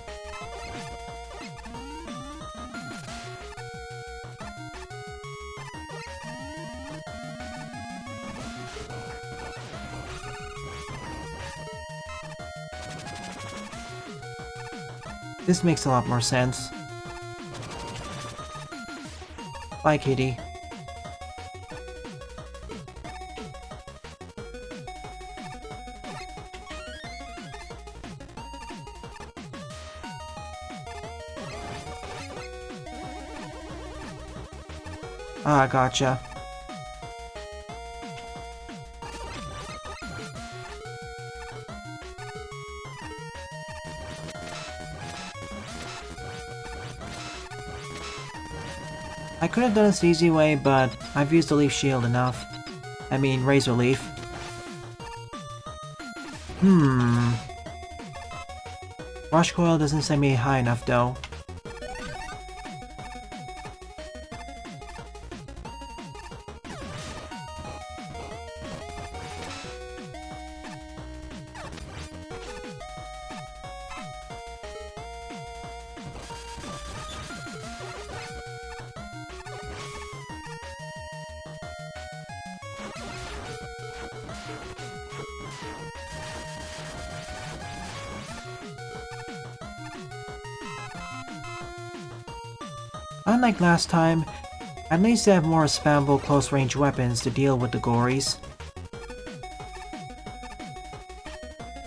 This makes a lot more sense. Bye, kitty. Ah, gotcha. I could have done this the easy way, but I've used the Leaf Shield enough. I mean, Razor Leaf. Rush Coil doesn't send me high enough, though. Unlike last time, at least they have more spammable close-range weapons to deal with the gories.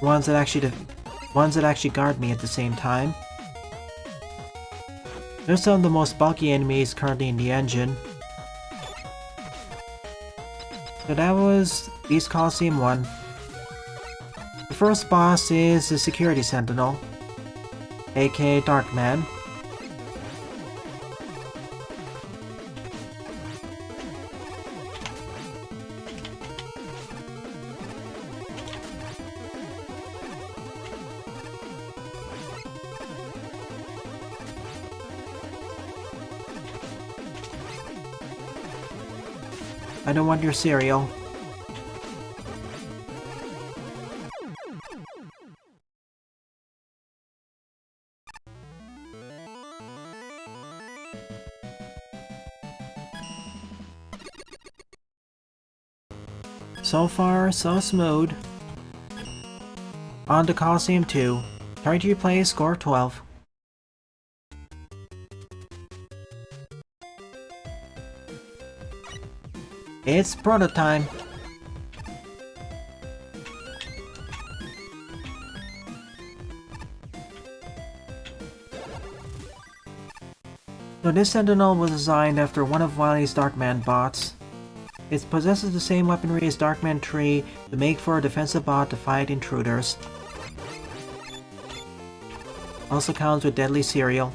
Ones that actually guard me at the same time. They're some of the most bulky enemies currently in the engine. So that was Beast Coliseum 1. The first boss is the Security Sentinel, aka Darkman. I don't want your cereal. So far, so smooth. On to Coliseum 2. Try to replay score 12. It's proto time. So this Sentinel was designed after one of Wily's Darkman bots. It possesses the same weaponry as Darkman Tree to make for a defensive bot to fight intruders. Also comes with deadly cereal.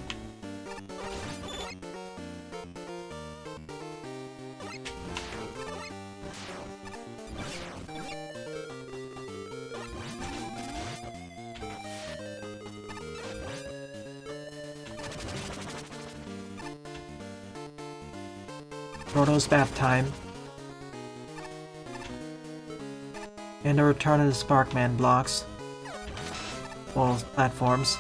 Proto's bath time. And the return of the Sparkman blocks. Well, platforms.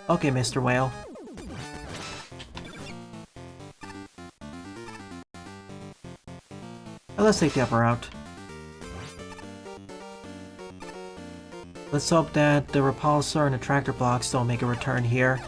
Okay, Mr. Whale. Well, let's take the upper route. Let's hope that the repulsor and the tractor blocks don't make a return here.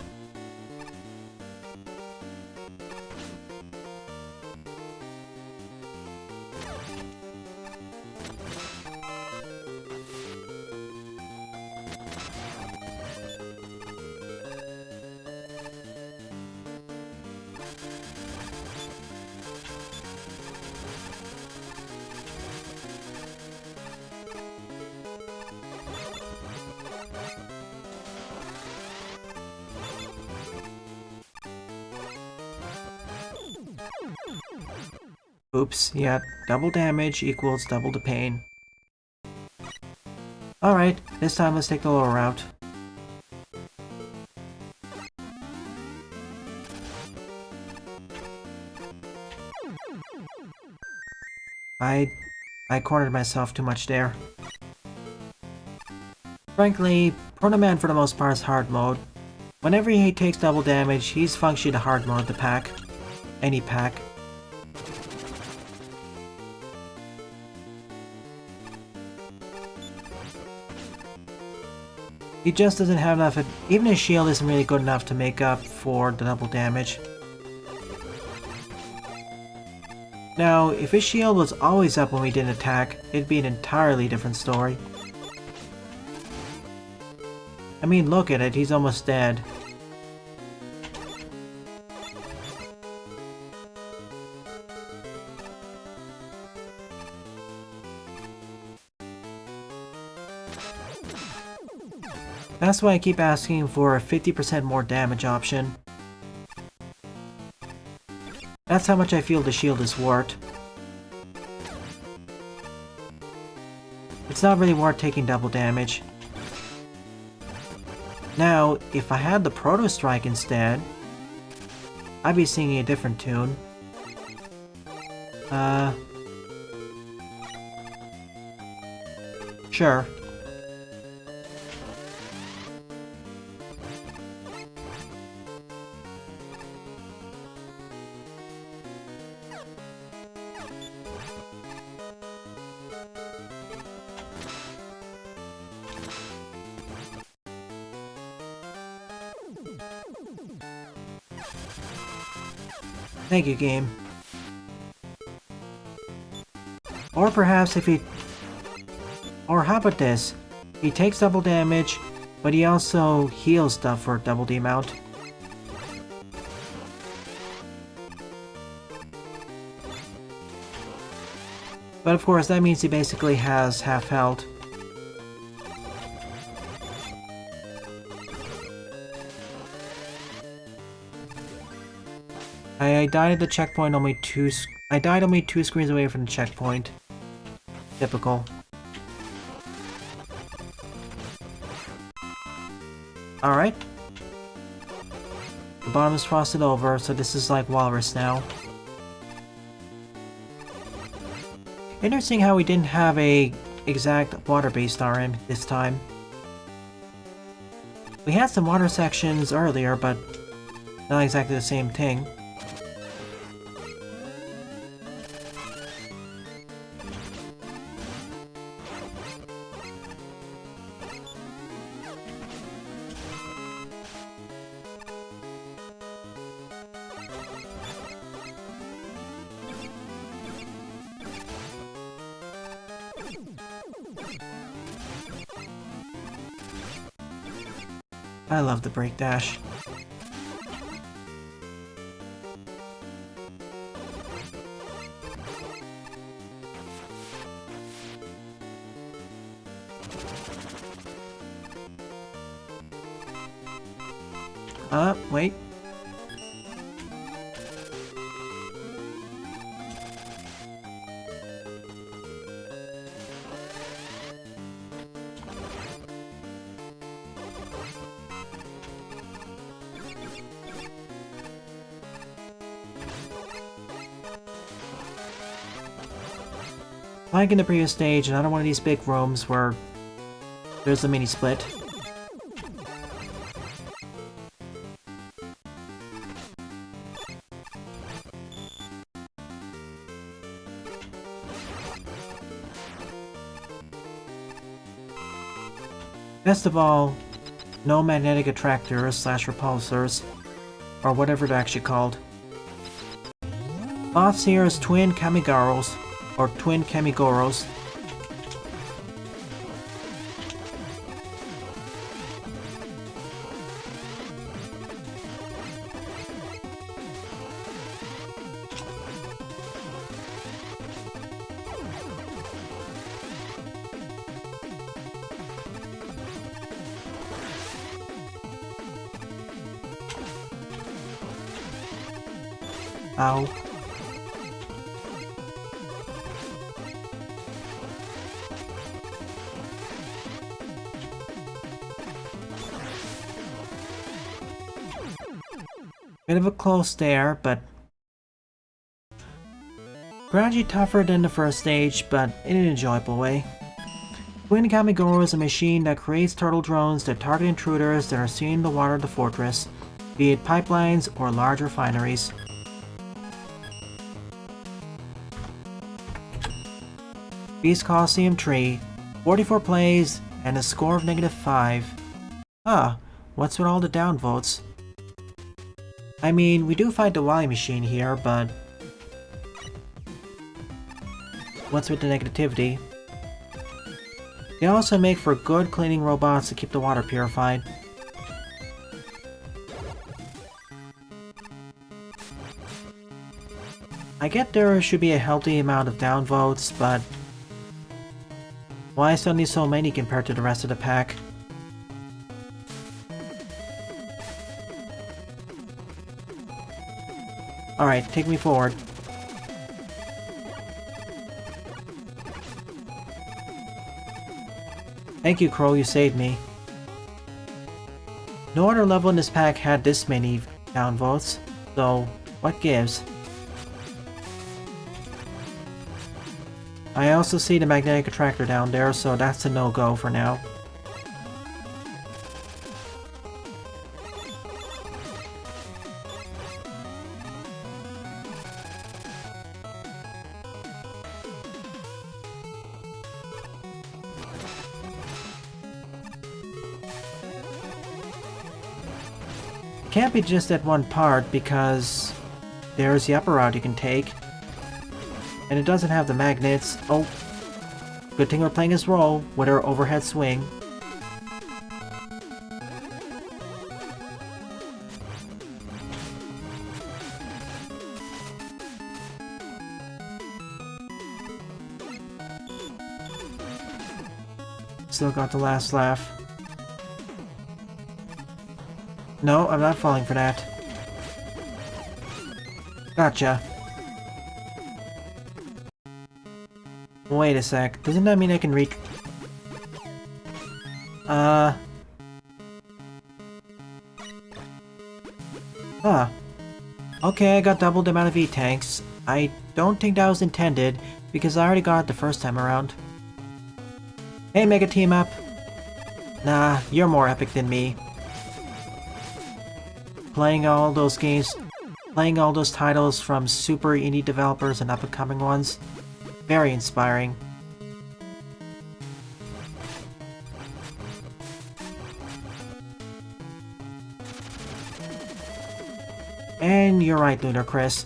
Oops, yeah, double damage equals double the pain. Alright, this time let's take the lower route. I cornered myself too much there. Frankly, Proto Man for the most part is hard mode. Whenever he takes double damage, he's functionally the hard mode of the pack. Any pack. He just doesn't have enough, even his shield isn't really good enough to make up for the double damage. Now, if his shield was always up when we did an attack, it'd be an entirely different story. I mean, look at it, he's almost dead. That's why I keep asking for a 50% more damage option. That's how much I feel the shield is worth. It's not really worth taking double damage. Now, if I had the Proto Strike instead, I'd be singing a different tune. Sure. Thank you, game. Or perhaps if he... Or how about this? He takes double damage, but he also heals stuff for double the amount. But of course, that means he basically has half health. I died at the checkpoint I died only 2 screens away from the checkpoint. Typical. Alright. The bottom is frosted over, so this is like Walrus now. Interesting how we didn't have a exact water-based RM this time. We had some water sections earlier, but not exactly the same thing. I love the break dash. Wait. Like in the previous stage, another one of these big rooms where there's a mini split. Best of all, no magnetic attractors / repulsors, or whatever they're actually called. Boss here is twin Kamigaros, or twin Kamigoros. Ow. Bit of a close there, but gradually tougher than the first stage, but in an enjoyable way. Twin Kamigoro is a machine that creates turtle drones that target intruders that are seen in the water of the fortress, be it pipelines or large refineries. Beast Coliseum 3, 44 plays, and a score of -5. What's with all the downvotes? I mean, we do fight the Y machine here, but what's with the negativity? They also make for good cleaning robots to keep the water purified. I get there should be a healthy amount of downvotes, but why suddenly so many compared to the rest of the pack? Alright, take me forward. Thank you, Crow, you saved me. No other level in this pack had this many downvotes, so what gives? I also see the magnetic attractor down there, so that's a no-go for now. Can't be just at one part because there's the upper route you can take. And it doesn't have the magnets. Oh, good thing we're playing as Roll with our overhead swing. Still got the last laugh. No, I'm not falling for that. Gotcha. Wait a sec. Doesn't that mean I can reach... Huh. Okay, I got double the amount of E-tanks. I don't think that was intended, because I already got it the first time around. Hey, Mega Team Up! Nah, you're more epic than me. Playing all those games, playing all those titles from super indie developers and up-and-coming ones, very inspiring. And you're right, Lunar Chris.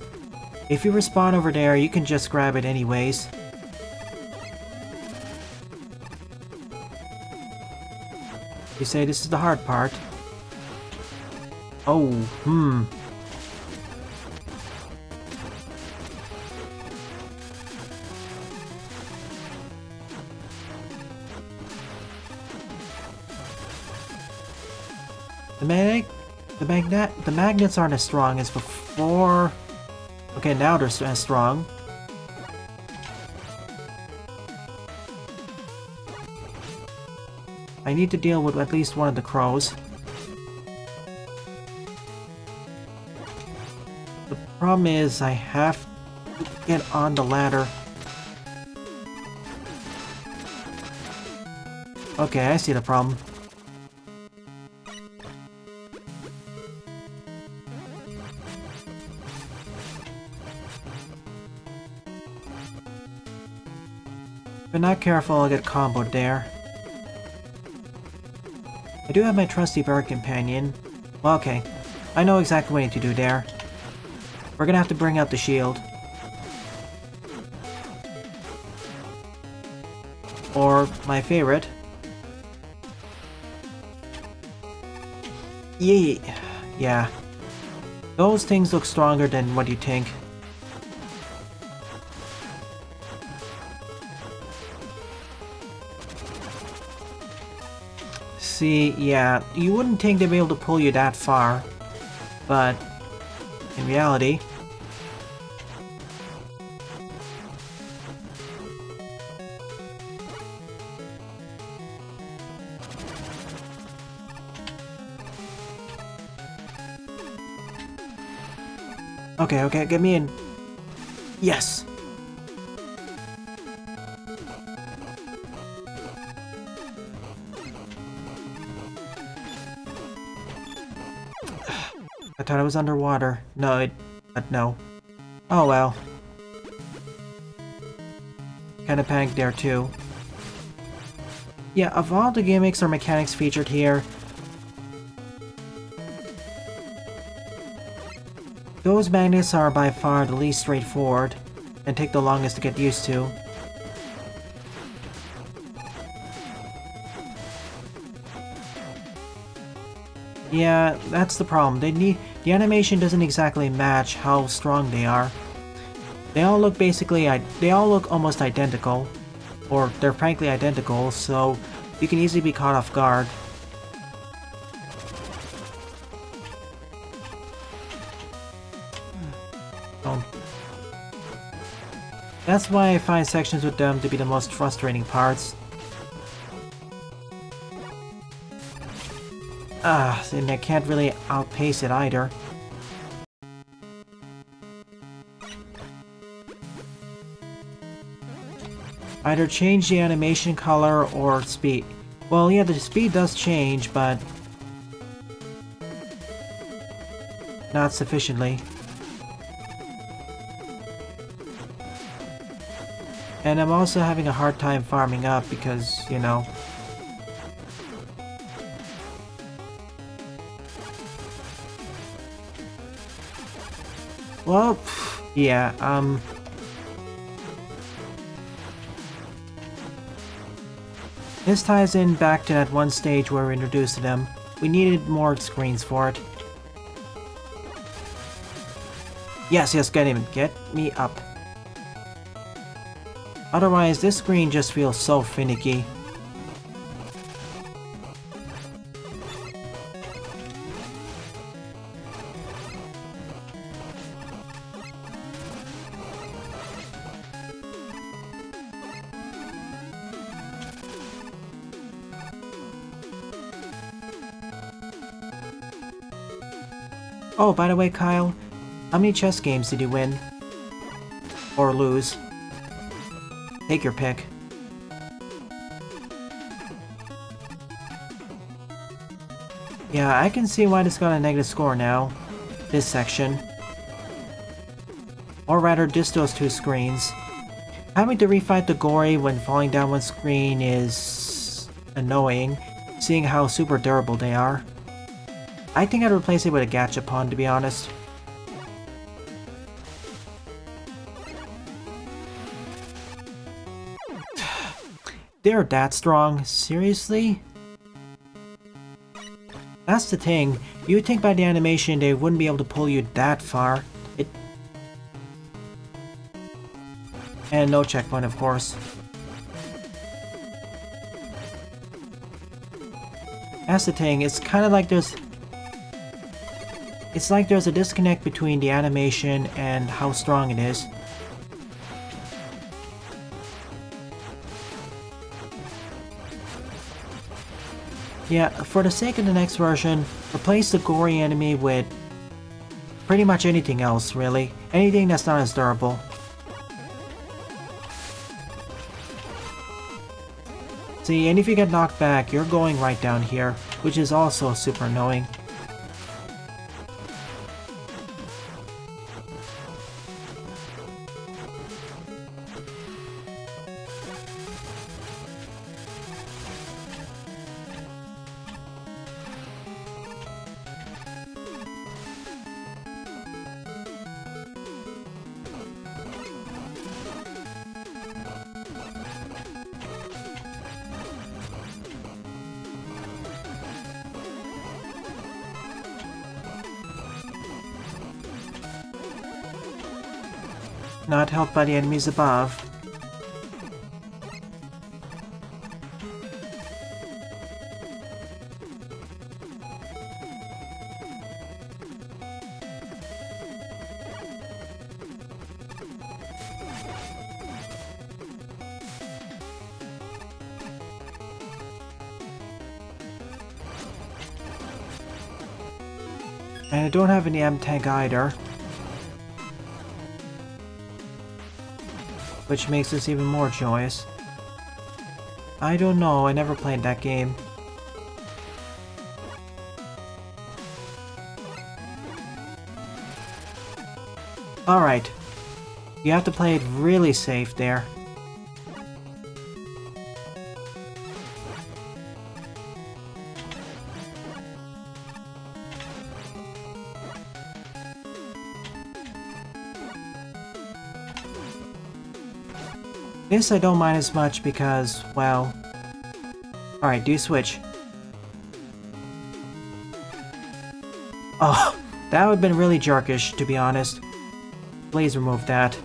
If you respawn over there, you can just grab it anyways. You say this is the hard part. Oh, The magnets aren't as strong as before. Okay, now they're as strong. I need to deal with at least one of the crows. The problem is I have to get on the ladder. Okay, I see the problem. If I'm not careful, I'll get comboed there. I do have my trusty bird companion. Well, okay. I know exactly what I need to do there. We're gonna have to bring out the shield. Or my favorite. Yeah. Those things look stronger than what you think. See, yeah, you wouldn't think they'd be able to pull you that far, but in reality... Okay, get me in. Yes! I thought I was underwater. No, but no. Oh well. Kinda panicked there too. Yeah, of all the gimmicks or mechanics featured here, those magnets are by far the least straightforward, and take the longest to get used to. Yeah, that's the problem. The animation doesn't exactly match how strong they are. They all look almost identical, or they're frankly identical, so you can easily be caught off guard. That's why I find sections with them to be the most frustrating parts. And I can't really outpace it either. Either change the animation color or speed. Well, yeah, the speed does change, but not sufficiently. And I'm also having a hard time farming up because, you know... Well, yeah, this ties in back to that one stage where we introduced them. We needed more screens for it. Yes, get him. Get me up. Otherwise, this screen just feels so finicky. Oh, by the way, Kyle, how many chess games did you win? Or lose? Take your pick. Yeah, I can see why this got a negative score now. This section. Or rather, just those two screens. Having to refight the Gory when falling down one screen is annoying, seeing how super durable they are. I think I'd replace it with a gachapon, to be honest. They're that strong? Seriously? That's the thing. You would think by the animation they wouldn't be able to pull you that far. And no checkpoint, of course. That's the thing. It's kind of like there's... It's like there's a disconnect between the animation and how strong it is. Yeah, for the sake of the next version, replace the gory enemy with pretty much anything else, really. Anything that's not as durable. See, and if you get knocked back, you're going right down here, which is also super annoying. Not helped by the enemies above. And I don't have any M-Tank either. Which makes this even more joyous. I don't know, I never played that game. Alright. You have to play it really safe there. This I don't mind as much because, well... Alright, do switch. Oh, that would have been really jerkish, to be honest. Please remove that.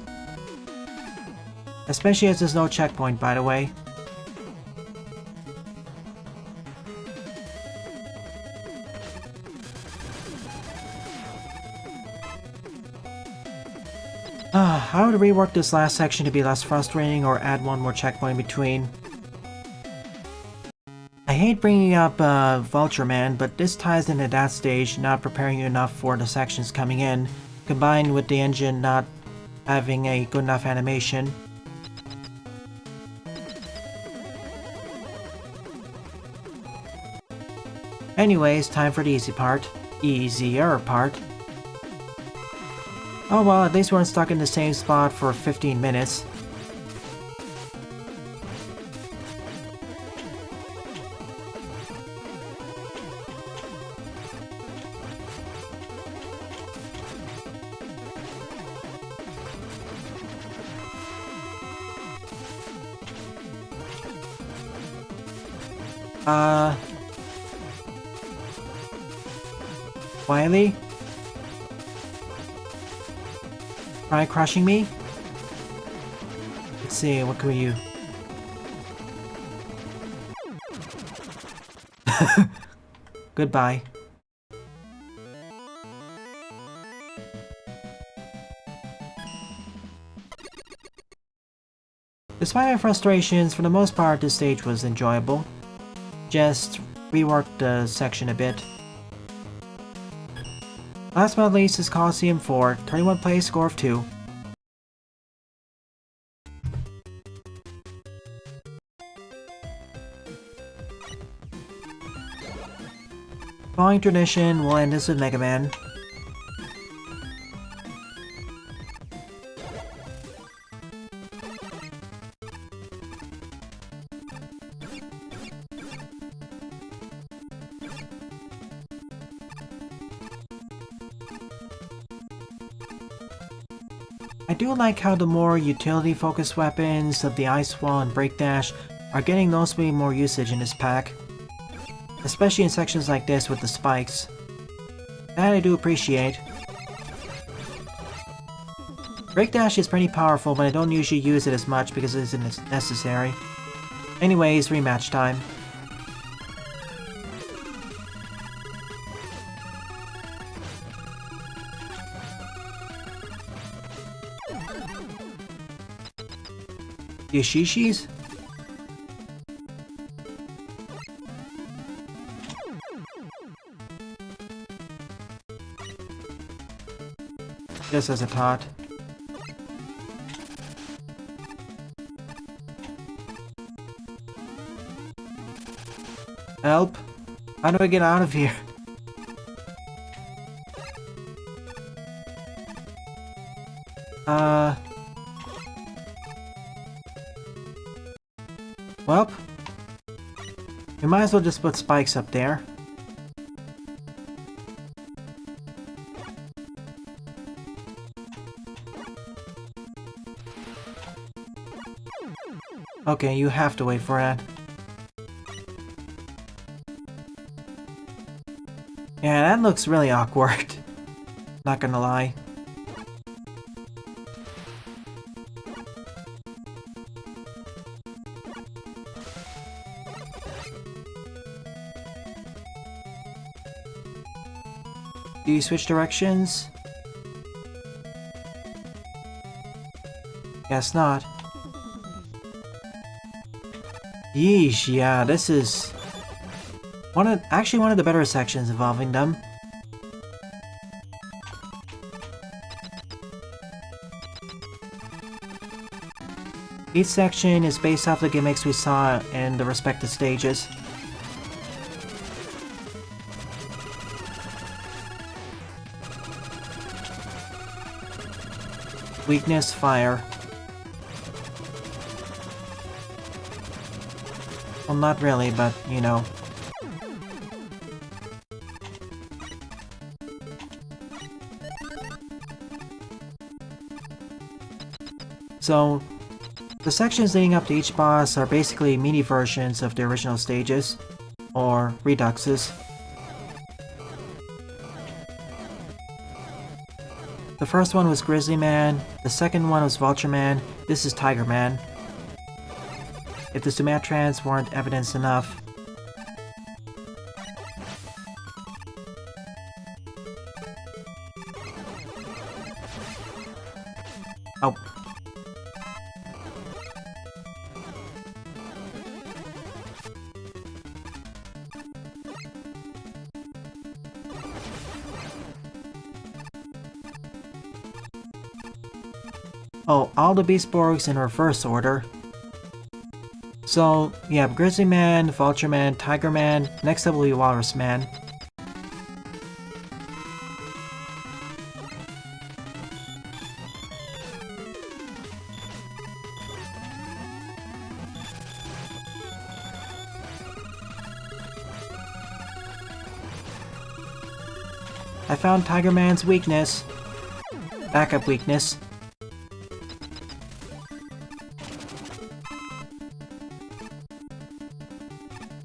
Especially as there's no checkpoint, by the way. I would rework this last section to be less frustrating or add one more checkpoint in between. I hate bringing up Vulture Man, but this ties into that stage, not preparing you enough for the sections coming in, combined with the engine not having a good enough animation. Anyways, time for the easy part. Easier part. Oh well, at least we weren't stuck in the same spot for 15 minutes. Wily? Try crushing me? Let's see, what can we do? Goodbye. Despite my frustrations, for the most part this stage was enjoyable. Just reworked the section a bit. Last but not least is Coliseum 4, 31 place, score of 2. Following tradition, we'll end this with Mega Man. I do like how the more utility-focused weapons of the Ice Wall and Break Dash are getting noticeably more usage in this pack. Especially in sections like this with the spikes. That I do appreciate. Break Dash is pretty powerful, but I don't usually use it as much because it isn't necessary. Anyways, rematch time. Yashishis? Just as a tot. Help! How do I get out of here? Well, we might as well just put spikes up there. Okay, you have to wait for that. Yeah, that looks really awkward. Not gonna lie. Do you switch directions? Guess not. Yeesh, yeah, this is actually one of the better sections involving them. Each section is based off the gimmicks we saw in the respective stages. Weakness, fire. Well, not really, but, you know. So, the sections leading up to each boss are basically mini versions of the original stages, or reduxes. The first one was Grizzly Man, the second one was Vulture Man, this is Tiger Man. If the Sumatrans weren't evidence enough. Oh. Oh, all the Beast Borgs in reverse order. So, you have Grizzly Man, Vulture Man, Tiger Man, next up will be Walrus Man. I found Tiger Man's weakness. Backup weakness.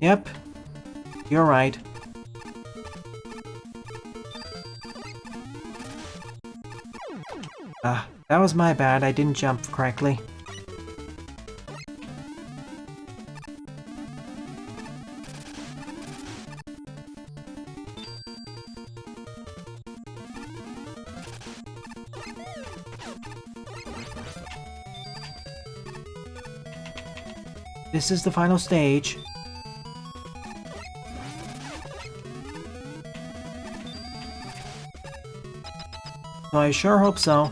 Yep, You're right. That was my bad. I didn't jump correctly. This is the final stage. So I sure hope so.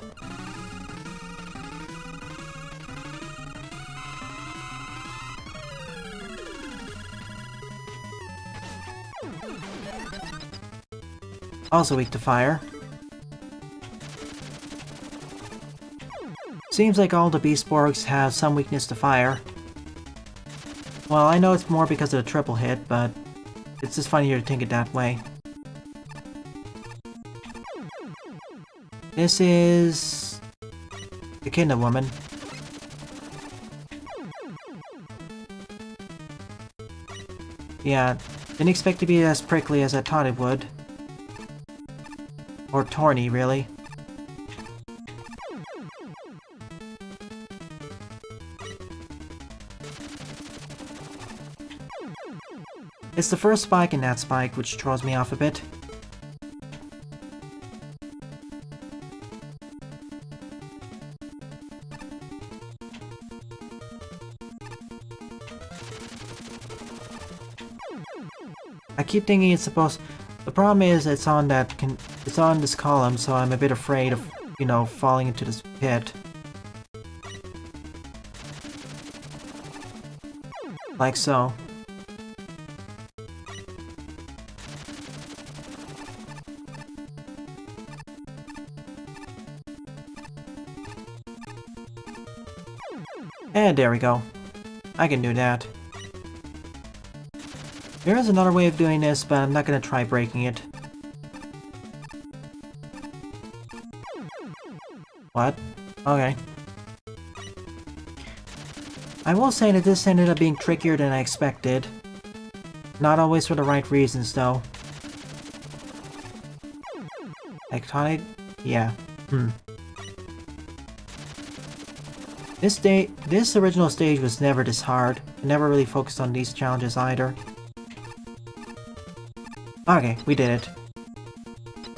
Also weak to fire. Seems like all the Beastborgs have some weakness to fire. Well, I know it's more because of the triple hit, but it's just funnier to think it that way. This is the Kingdom Woman. Yeah, didn't expect to be as prickly as I thought it would. Or thorny, really. It's the first spike in that spike which throws me off a bit. I keep thinking it's supposed... The problem is it's on that... It's on this column, so I'm a bit afraid of, you know, falling into this pit. Like so. And there we go. I can do that. There is another way of doing this, but I'm not gonna try breaking it. What? Okay. I will say that this ended up being trickier than I expected. Not always for the right reasons, though. Iconic? Yeah. This original stage was never this hard. I never really focused on these challenges either. Okay, we did it.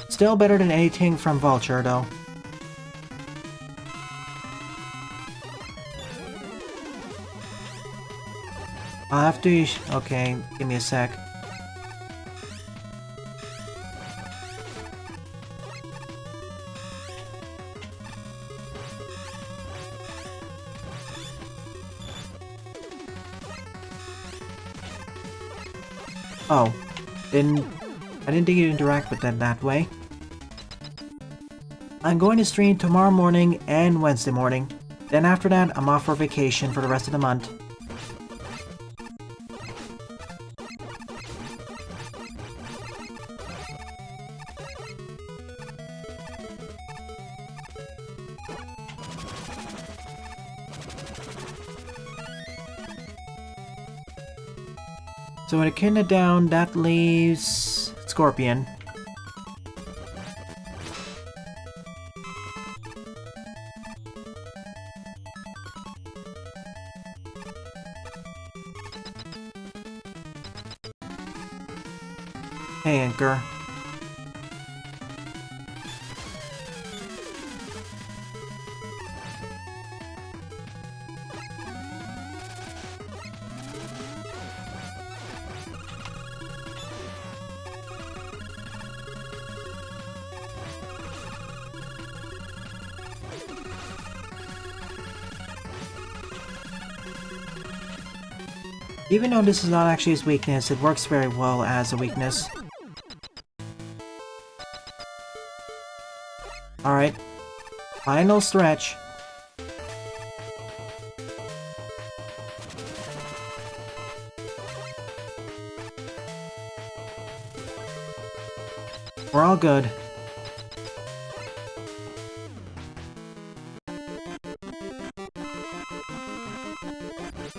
Still better than anything from Vulture, though. I'll have to... Okay, give me a sec. Oh, I didn't think you'd interact with them that way. I'm going to stream tomorrow morning and Wednesday morning. Then after that, I'm off for vacation for the rest of the month. So with Echidna down, that leaves Scorpion. Hey, Anchor. Even though this is not actually his weakness, it works very well as a weakness. Alright. Final stretch. We're all good.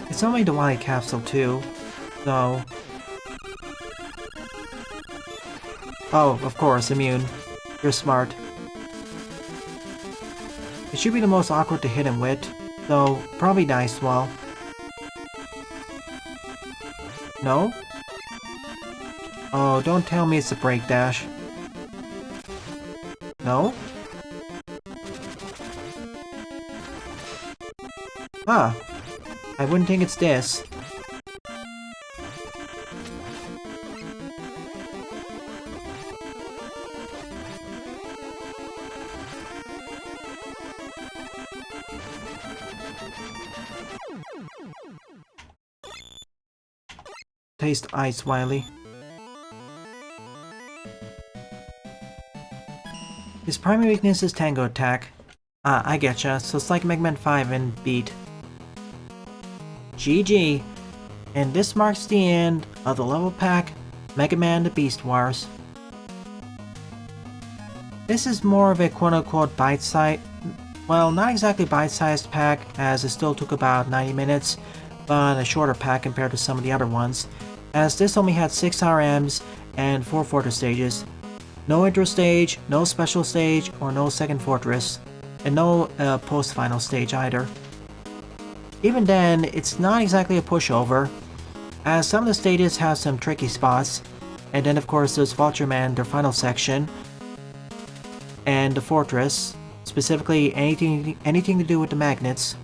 It's only the Wily capsule too, so... Oh, of course, immune. You're smart. It should be the most awkward to hit him with, though probably nice well. No? Oh, don't tell me it's a break dash. No? Huh. I wouldn't think it's this. Taste ice, Wily. His primary weakness is Tango Attack. Ah, I getcha, so it's like Mega Man 5 and Beat. GG! And this marks the end of the level pack, Mega Man The Beast Wars. This is more of a quote-unquote bite-sized, well, not exactly bite-sized pack, as it still took about 90 minutes, but a shorter pack compared to some of the other ones, as this only had 6 RMs and 4 fortress stages. No intro stage, no special stage, or no second fortress, and no post-final stage either. Even then, it's not exactly a pushover, as some of the stages have some tricky spots, and then of course there's Vulture Man, their final section, and the fortress, specifically anything to do with the magnets.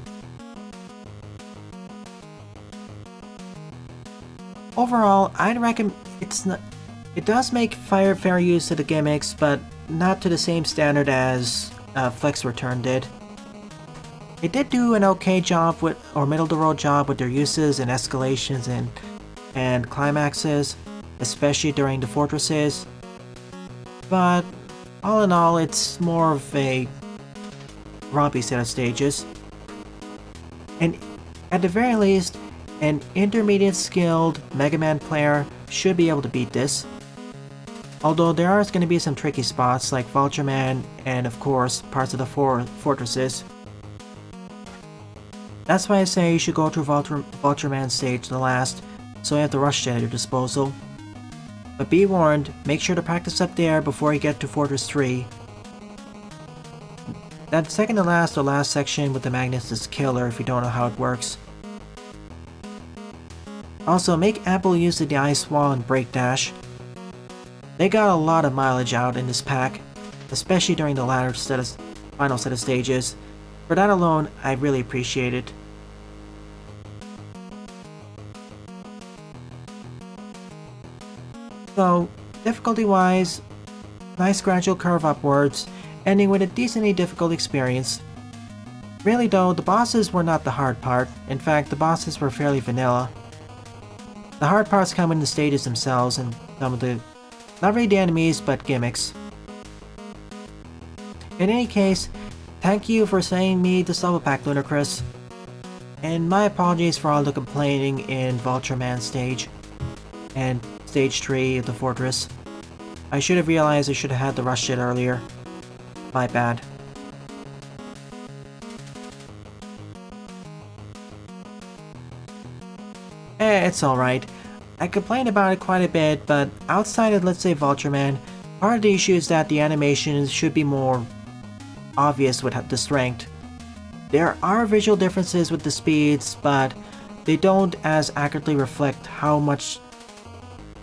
Overall, I'd recommend it does make fair use of the gimmicks, but not to the same standard as Flex Return did. It did do an okay job with, or middle-of-the-road job with their uses and escalations and climaxes, especially during the fortresses. But all in all, it's more of a rompy set of stages. And at the very least, an intermediate skilled Mega Man player should be able to beat this. Although there are going to be some tricky spots like Vulture Man and of course parts of the fortresses. That's why I say you should go through Vulture Man stage to the last, so you have the rush jet at your disposal. But be warned, make sure to practice up there before you get to Fortress 3. That second to last or last section with the magnets is killer if you don't know how it works. Also, make ample use of the ice wall and break dash. They got a lot of mileage out in this pack, especially during the final set of stages. For that alone, I really appreciate it. So, difficulty-wise, nice gradual curve upwards, ending with a decently difficult experience. Really though, the bosses were not the hard part. In fact, the bosses were fairly vanilla. The hard parts come in the stages themselves and some of the, not really the enemies, but gimmicks. In any case, thank you for sending me this level pack, Lunar Chris. And my apologies for all the complaining in Vulture Man stage and stage 3 of the fortress. I should have realized I should have had the rush jet earlier. My bad. It's alright. I complained about it quite a bit, but outside of, let's say, Vulture Man, part of the issue is that the animations should be more obvious with the strength. There are visual differences with the speeds, but they don't as accurately reflect how much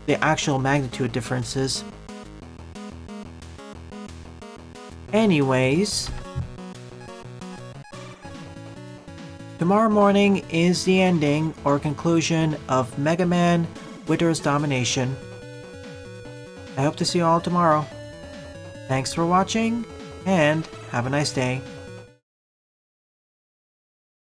the actual magnitude differences. Anyways, tomorrow morning is the ending or conclusion of Mega Man Wither's Domination. I hope to see you all tomorrow. Thanks for watching, and have a nice day.